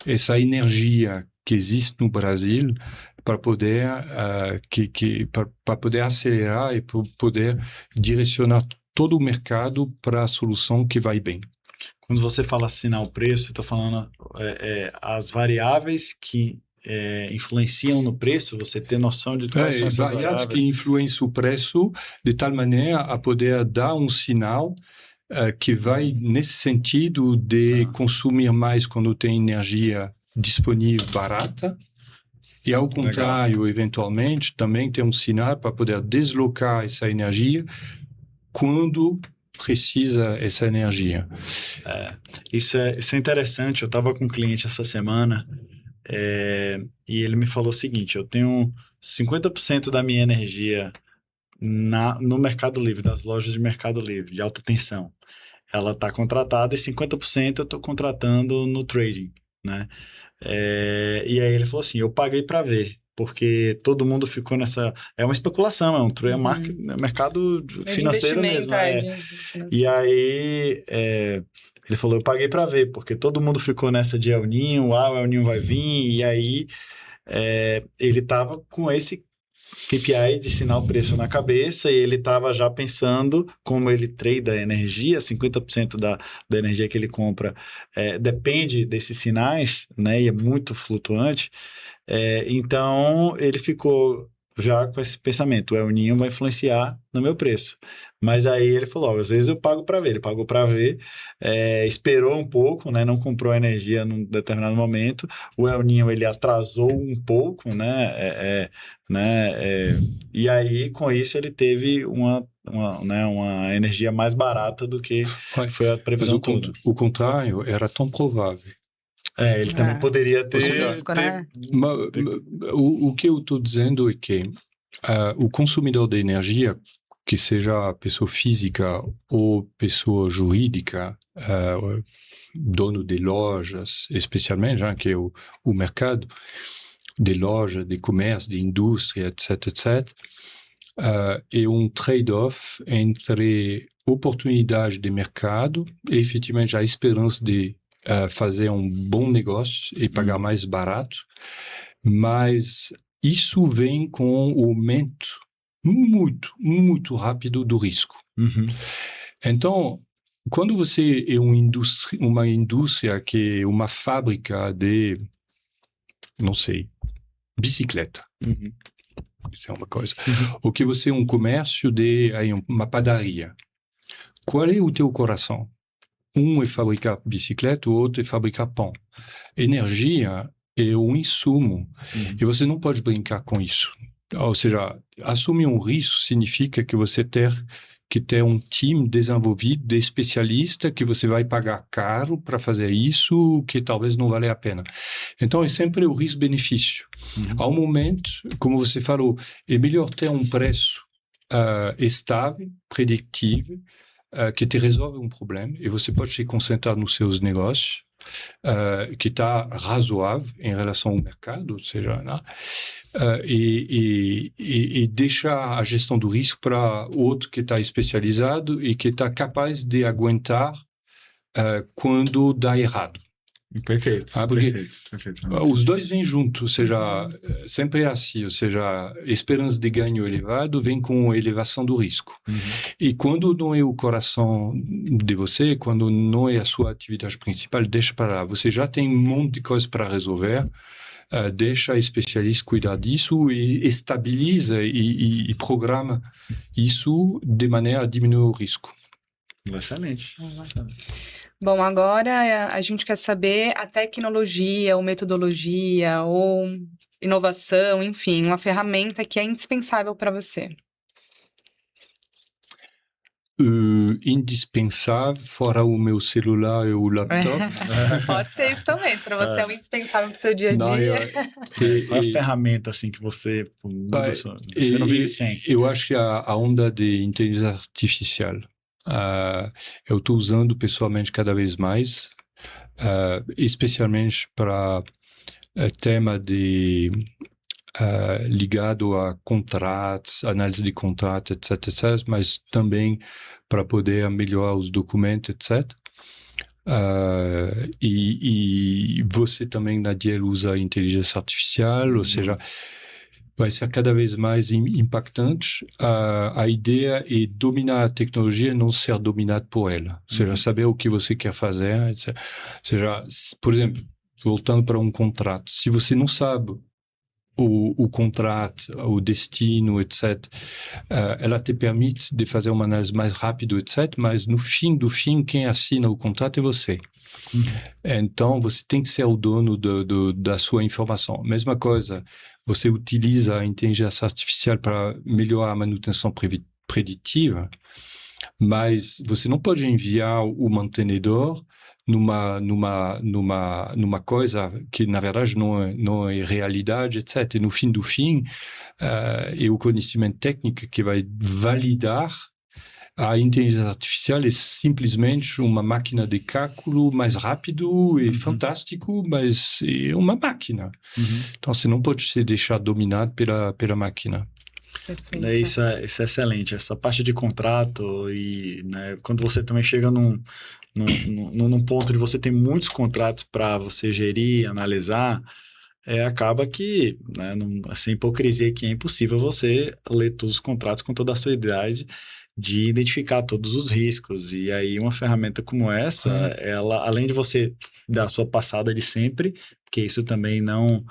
essa energia que existe no Brasil para poder, para poder acelerar e para poder direcionar todo o mercado para a solução que vai bem. Quando você fala assinar o preço, você está falando as variáveis que influenciam no preço, você ter noção de quais são essas variáveis que influenciam o preço de tal maneira a poder dar um sinal que vai nesse sentido de consumir mais quando tem energia disponível barata, e ao contrário, eventualmente, também tem um sinal para poder deslocar essa energia quando precisa essa energia. Isso é interessante. Eu estava com um cliente essa semana e ele me falou o seguinte: eu tenho 50% da minha energia no Mercado Livre, das lojas de Mercado Livre, de alta tensão. ela está contratada e 50% eu estou contratando no trading, né? E aí ele falou assim, eu paguei para ver, porque todo mundo ficou nessa... É uma especulação, é mercado É de financeiro investimento, mesmo. E aí ele falou, eu paguei para ver, porque todo mundo ficou nessa de El Ninho, o El Ninho vai vir, e aí ele estava com esse KPI de sinal preço na cabeça e ele estava já pensando como ele trade a energia, 50% da energia que ele compra depende desses sinais, né? E é muito flutuante. Então, ele ficou já com esse pensamento, o El Ninho vai influenciar no meu preço. Mas aí ele falou, às vezes eu pago para ver. Ele pagou para ver, esperou um pouco, né? Não comprou energia num determinado momento. O El Ninho, ele atrasou um pouco, né? E aí, com isso, ele teve uma energia mais barata do que foi a previsão toda. O contrário era tão provável. Ele também poderia ter... risco, né? O que eu estou dizendo é que o consumidor de energia, que seja pessoa física ou pessoa jurídica, dono de lojas, especialmente, que é o mercado de loja, de comércio, de indústria, etc., é um trade-off entre oportunidade de mercado e, efetivamente, a esperança de fazer um bom negócio e pagar mais barato, mas isso vem com um aumento muito, muito rápido do risco. Então, quando você é uma indústria que é uma fábrica de, não sei, bicicleta, isso é uma coisa, ou que você é um comércio de uma padaria, qual é o teu coração? Um é fabricar bicicleta, o outro é fabricar pão. Energia é um insumo e você não pode brincar com isso. Ou seja, assumir um risco significa que você tem que ter um time desenvolvido de especialista que você vai pagar caro para fazer isso, que talvez não vale a pena. Então, é sempre o risco-benefício. Ao momento, como você falou, é melhor ter um preço estável, predictível, que te resolve um problema e você pode se concentrar nos seus negócios, que está razoável em relação ao mercado, ou seja, né? E deixar a gestão do risco para outro que está especializado e que está capaz de aguentar quando dá errado. Perfeito. Porque os dois vêm juntos, ou seja, sempre é assim, ou seja, a esperança de ganho elevado vem com a elevação do risco. E quando não é o coração de você, quando não é a sua atividade principal, deixa para lá. Você já tem um monte de coisas para resolver, deixa a especialista cuidar disso e estabiliza e programa isso de maneira a diminuir o risco. Excelente. Bom, agora a gente quer saber a tecnologia, ou metodologia, ou inovação, enfim, uma ferramenta que é indispensável para você. Indispensável, fora o meu celular e o laptop. Pode ser isso também, se para você é um indispensável para o seu dia a dia. Qual é a ferramenta assim, que você muda você não vive sem? Eu acho que a onda de inteligência artificial, eu estou usando pessoalmente cada vez mais, especialmente para tema de ligado a contratos, análise de contratos, etc., mas também para poder melhorar os documentos, etc. E você também, Nadiel, usa inteligência artificial, ou seja, vai ser cada vez mais impactante. A ideia é dominar a tecnologia e não ser dominado por ela. Ou seja, saber o que você quer fazer, etc. Ou seja, por exemplo, voltando para um contrato, se você não sabe o contrato, o destino, etc., ela te permite de fazer uma análise mais rápida, etc., mas no fim do fim, quem assina o contrato é você. Então, você tem que ser o dono da sua informação. Mesma coisa, você utiliza a inteligência artificial para melhorar a manutenção preditiva, mas você não pode enviar o mantenedor numa coisa que, na verdade, não é realidade, etc. E no fim do fim, é o conhecimento técnico que vai validar A inteligência artificial é simplesmente uma máquina de cálculo mais rápido e fantástico, mas é uma máquina. Então, você não pode se deixar dominar pela máquina. Perfeito. Isso é excelente. Essa parte de contrato e, né, quando você também chega num ponto de você ter muitos contratos para você gerir, analisar, acaba que, né, essa hipocrisia que é impossível você ler todos os contratos com toda a sua idade de identificar todos os riscos. E aí uma ferramenta como essa, ela, além de você dar a sua passada de sempre, porque isso também não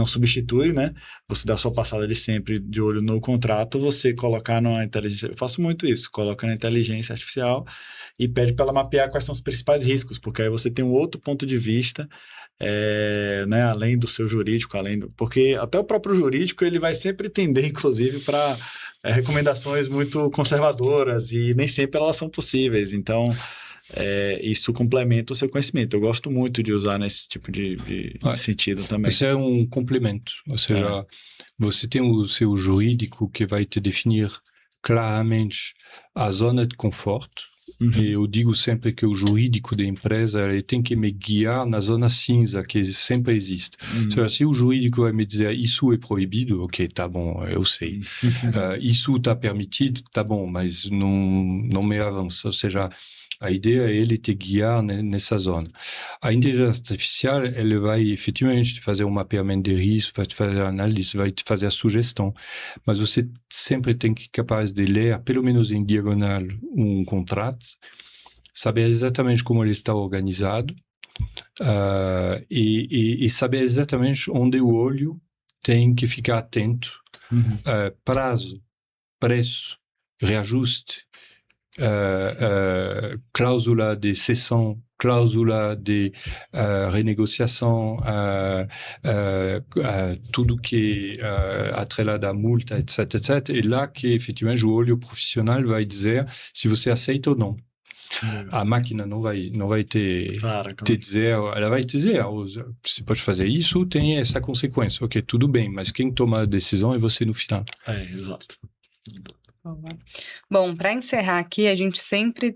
substitui, né? Você dá a sua passada de sempre de olho no contrato, você colocar na inteligência... Eu faço muito isso, coloca na inteligência artificial e pede para ela mapear quais são os principais riscos, porque aí você tem um outro ponto de vista, né, além do seu jurídico, porque até o próprio jurídico ele vai sempre tender, inclusive, para recomendações muito conservadoras e nem sempre elas são possíveis. Então, isso complementa o seu conhecimento. Eu gosto muito de usar nesse tipo de sentido também. Isso é um complemento, ou seja, você tem o seu jurídico que vai te definir claramente a zona de conforto. E eu digo sempre que o jurídico da empresa ele tem que me guiar na zona cinza que sempre existe. Seja, se o jurídico vai me dizer isso é proibido, ok, tá bom, eu sei. Isso está permitido, tá bom, mas não me avança. Ou seja, a ideia é ele te guiar nessa zona. A inteligência artificial, ele vai efetivamente te fazer um mapeamento de risco, vai te fazer a análise, vai te fazer a sugestão. Mas você sempre tem que ser capaz de ler, pelo menos em diagonal, um contrato, saber exatamente como ele está organizado e saber exatamente onde o olho tem que ficar atento. Prazo, preço, reajuste, cláusula de cessão, cláusula de renegociação, tudo que atrelado à multa, etc, etc. E lá que, efetivamente, o olho profissional vai dizer se você aceita ou não. A máquina não vai te dizer, ela vai te dizer, você pode fazer isso, tem essa consequência. Ok, tudo bem, mas quem toma a decisão é você no final. Exato. Bom, para encerrar aqui, a gente sempre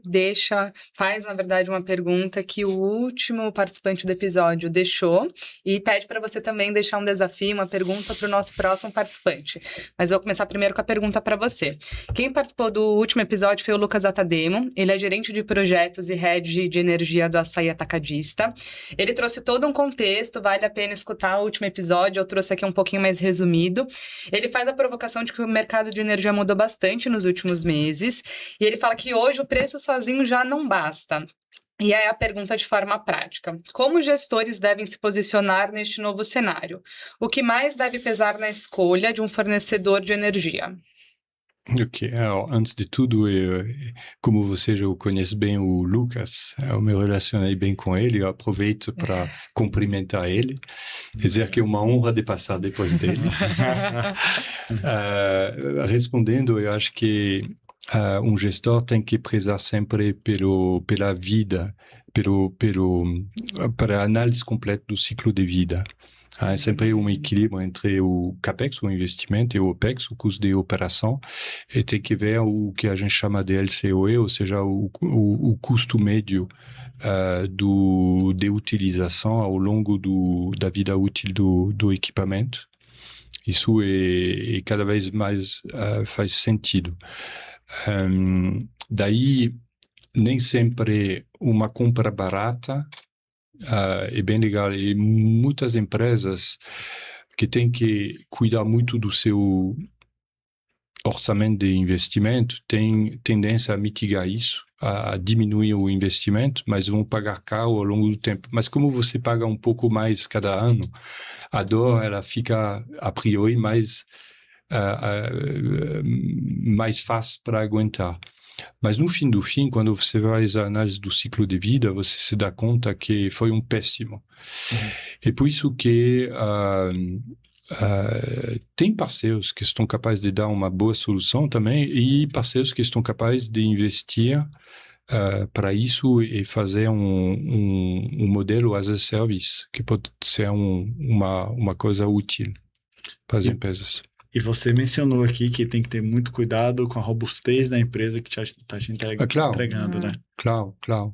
faz, na verdade, uma pergunta que o último participante do episódio deixou e pede para você também deixar um desafio, uma pergunta para o nosso próximo participante. Mas eu vou começar primeiro com a pergunta para você. Quem participou do último episódio foi o Lucas Atademo, ele é gerente de projetos e head de energia do Açaí Atacadista. Ele trouxe todo um contexto, vale a pena escutar o último episódio, eu trouxe aqui um pouquinho mais resumido. Ele faz a provocação de que o mercado de energia mudou bastante nos últimos meses, e ele fala que hoje o preço sozinho já não basta. E aí a pergunta de forma prática: como gestores devem se posicionar neste novo cenário? O que mais deve pesar na escolha de um fornecedor de energia? Ok, antes de tudo, como você já conhece bem o Lucas, eu me relacionei bem com ele, eu aproveito para cumprimentar ele, dizer que é uma honra de passar depois dele. Respondendo, eu acho que um gestor tem que prezar sempre pela vida, para a análise completa do ciclo de vida. É sempre um equilíbrio entre o CAPEX, o investimento, e o OPEX, o custo de operação, e tem que ver o que a gente chama de LCOE, ou seja, o custo médio de utilização ao longo da vida útil do equipamento. Isso cada vez mais faz sentido. Daí, nem sempre uma compra barata é bem legal, e muitas empresas que têm que cuidar muito do seu orçamento de investimento têm tendência a mitigar isso, a diminuir o investimento, mas vão pagar caro ao longo do tempo. Mas como você paga um pouco mais cada ano, a dor ela fica a priori mais fácil para aguentar. Mas no fim do fim, quando você faz a análise do ciclo de vida, você se dá conta que foi um péssimo. É por isso que tem parceiros que estão capazes de dar uma boa solução também, e parceiros que estão capazes de investir para isso e fazer um modelo as a service, que pode ser uma coisa útil para as empresas. E você mencionou aqui que tem que ter muito cuidado com a robustez da empresa que está te Claro. entregando, né? Claro, claro.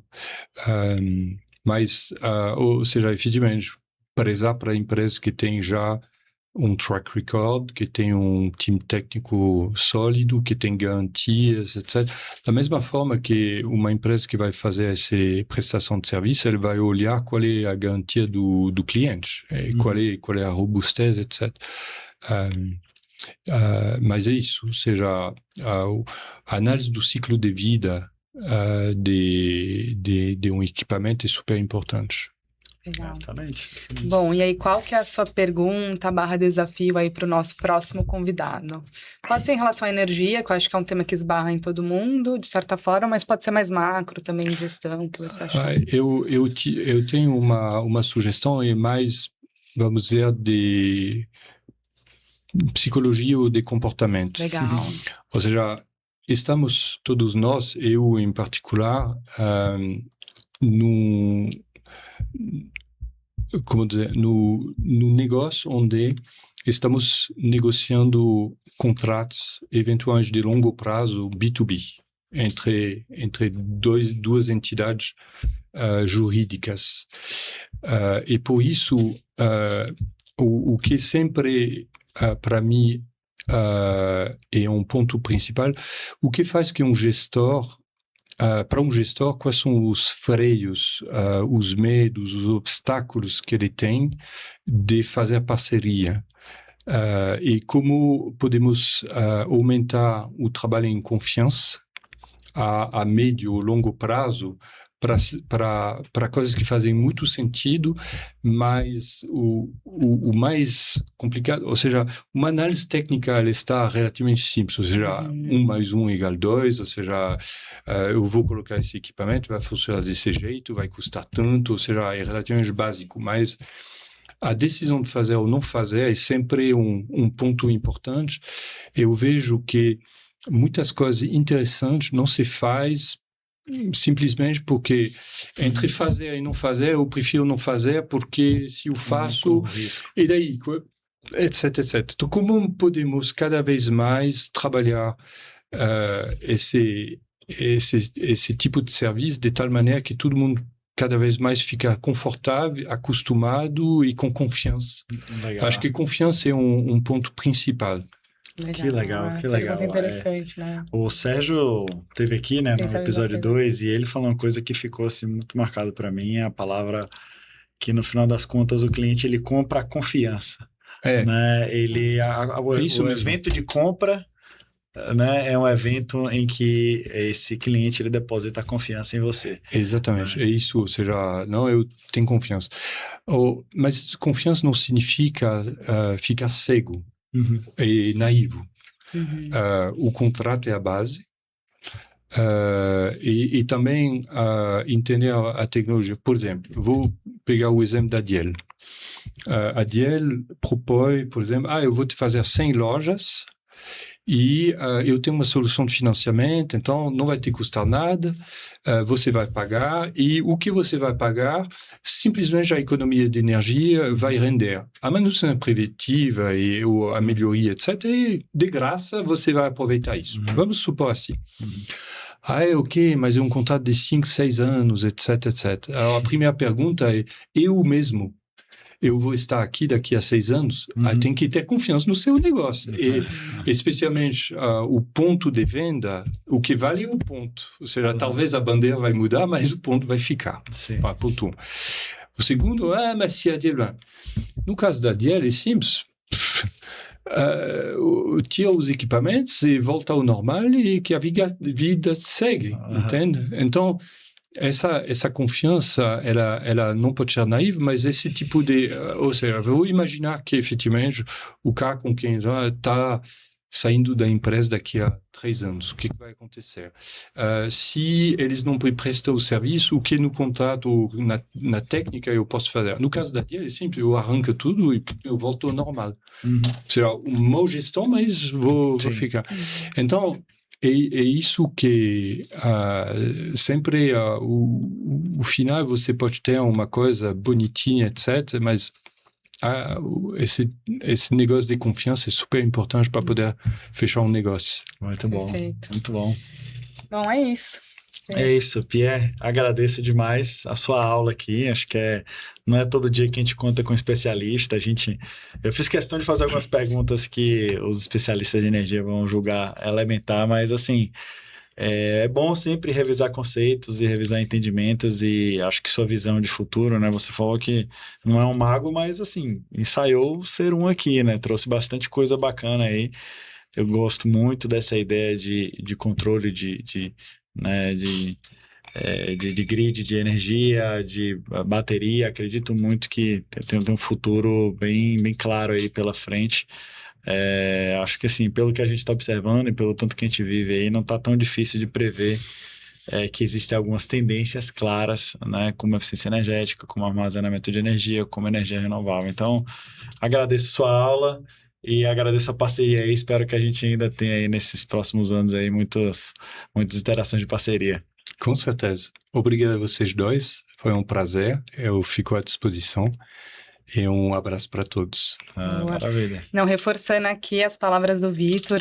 Mas, ou seja, efetivamente, prezar para empresas que têm já um track record, que tem um time técnico sólido, que tem garantias, etc. Da mesma forma que uma empresa que vai fazer essa prestação de serviço, ele vai olhar qual é a garantia do cliente, qual é a robustez, etc. Mas é isso, ou seja, a análise do ciclo de vida de um equipamento é super importante. Legal. Excelente. Bom, e aí qual que é a sua pergunta / desafio aí para o nosso próximo convidado? Pode ser em relação à energia, que eu acho que é um tema que esbarra em todo mundo, de certa forma, mas pode ser mais macro também, gestão, o que você acha? Eu tenho uma sugestão, é mais, vamos dizer, de psicologia ou de comportamento. Legal. Ou seja, estamos todos nós, eu em particular, no negócio onde estamos negociando contratos eventuais de longo prazo B2B entre duas entidades jurídicas. E por isso, o que sempre, para mim, é um ponto principal, o que faz que um gestor para um gestor, quais são os freios, os medos, os obstáculos que ele tem de fazer parceria? E como podemos aumentar o trabalho em confiança a médio ou longo prazo para coisas que fazem muito sentido, mas o mais complicado, ou seja, uma análise técnica ela está relativamente simples, ou seja, 1 mais 1 igual 2, ou seja, eu vou colocar esse equipamento, vai funcionar desse jeito, vai custar tanto, ou seja, é relativamente básico, mas a decisão de fazer ou não fazer é sempre um ponto importante. Eu vejo que muitas coisas interessantes não se faz simplesmente porque entre fazer e não fazer, eu prefiro não fazer porque se eu faço, e daí, etc, etc. Então, como podemos cada vez mais trabalhar esse tipo de serviço de tal maneira que todo mundo cada vez mais fica confortável, acostumado e com confiança. Legal. Acho que confiança é um ponto principal. Legal. Que legal, que legal. Pergunta interessante, né? O Sérgio teve aqui, né, no episódio 2, e ele falou uma coisa que ficou assim muito marcado para mim, é a palavra que no final das contas o cliente ele compra a confiança, né? Ele o evento de compra, né, é um evento em que esse cliente ele deposita a confiança em você. Exatamente, é isso, ou seja, não, eu tenho confiança. Mas confiança não significa ficar cego. É naivo. O contrato é a base e também entender a tecnologia. Por exemplo, vou pegar o exemplo da Diel. A Diel propõe, por exemplo, eu vou te fazer 100 lojas e eu tenho uma solução de financiamento, então não vai te custar nada, você vai pagar, e o que você vai pagar, simplesmente a economia de energia vai render. A manutenção preventiva e a melhoria, etc., e de graça você vai aproveitar isso. Vamos supor assim. Ok, mas é um contrato de 5, 6 anos, etc, etc. Alors, a primeira pergunta é, eu mesmo, eu vou estar aqui daqui a 6 anos, tem que ter confiança no seu negócio. E, especialmente, o ponto de venda, o que vale é o ponto. Ou seja, talvez a bandeira vai mudar, mas o ponto vai ficar. Ponto 1. O segundo, mas se a Diel... No caso da Diel, é simples. Tira os equipamentos e volta ao normal e que a vida segue, entende? Então, essa confiança, ela não pode ser naiva, mas esse tipo de... ou seja, vou imaginar que, efetivamente, o cara com quem está saindo da empresa daqui a 3 anos, o que vai acontecer? Se eles não me prestam o serviço, o que no contrato, na técnica, eu posso fazer? No caso da Diel, é simples, eu arranco tudo e eu volto ao normal. Ou seja, uma má gestão, mas vou ficar. Então, é isso que sempre o final você pode ter uma coisa bonitinha, etc., mas esse negócio de confiança é super importante para poder fechar um negócio. Muito bom, Perfeito. muito bom. Bom, é isso. É isso, Pierre, agradeço demais a sua aula aqui, acho que não é todo dia que a gente conta com um especialista, eu fiz questão de fazer algumas perguntas que os especialistas de energia vão julgar elementar, mas assim, é bom sempre revisar conceitos e revisar entendimentos e acho que sua visão de futuro, né, você falou que não é um mago, mas assim, ensaiou ser um aqui, né, trouxe bastante coisa bacana aí, eu gosto muito dessa ideia de controle né, de grid, de energia, de bateria. Acredito muito que tem um futuro bem claro aí pela frente. Acho que assim, pelo que a gente está observando e pelo tanto que a gente vive aí, não está tão difícil de prever que existem algumas tendências claras, né, como eficiência energética, como armazenamento de energia, como energia renovável. Então, agradeço sua aula e agradeço a parceria aí. Espero que a gente ainda tenha aí nesses próximos anos aí muitas interações de parceria. Com certeza. Obrigado a vocês dois. Foi um prazer. Eu fico à disposição. E um abraço para todos. Maravilha. Não, reforçando aqui as palavras do Vitor,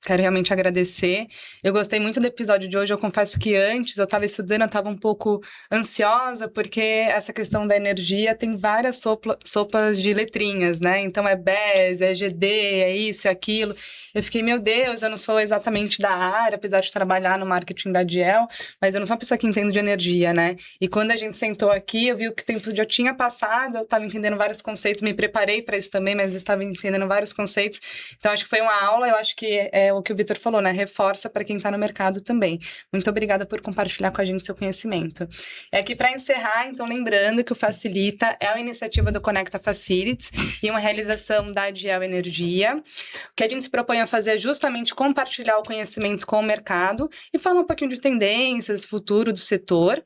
quero realmente agradecer. Eu gostei muito do episódio de hoje. Eu confesso que antes eu estava estudando, eu estava um pouco ansiosa, porque essa questão da energia tem várias sopas de letrinhas, né? Então é BES, é GD, é isso, é aquilo. Eu fiquei, meu Deus, eu não sou exatamente da área, apesar de trabalhar no marketing da Diel, mas eu não sou uma pessoa que entende de energia, né? E quando a gente sentou aqui, eu vi o que o tempo já tinha passado, eu estava entendendo vários conceitos, me preparei para isso também, mas estava entendendo vários conceitos. Então, acho que foi uma aula, eu acho que é o que o Vitor falou, né? Reforça para quem está no mercado também. Muito obrigada por compartilhar com a gente seu conhecimento. É aqui para encerrar, então, lembrando que o Facilita é uma iniciativa do Conecta Facilities e uma realização da Diel Energia. O que a gente se propõe a fazer é justamente compartilhar o conhecimento com o mercado e falar um pouquinho de tendências, futuro do setor.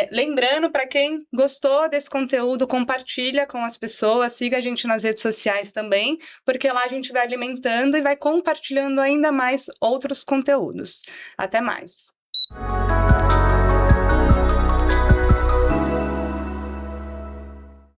Lembrando, para quem gostou desse conteúdo, compartilha com as pessoas, siga a gente nas redes sociais também, porque lá a gente vai alimentando e vai compartilhando ainda mais outros conteúdos. Até mais!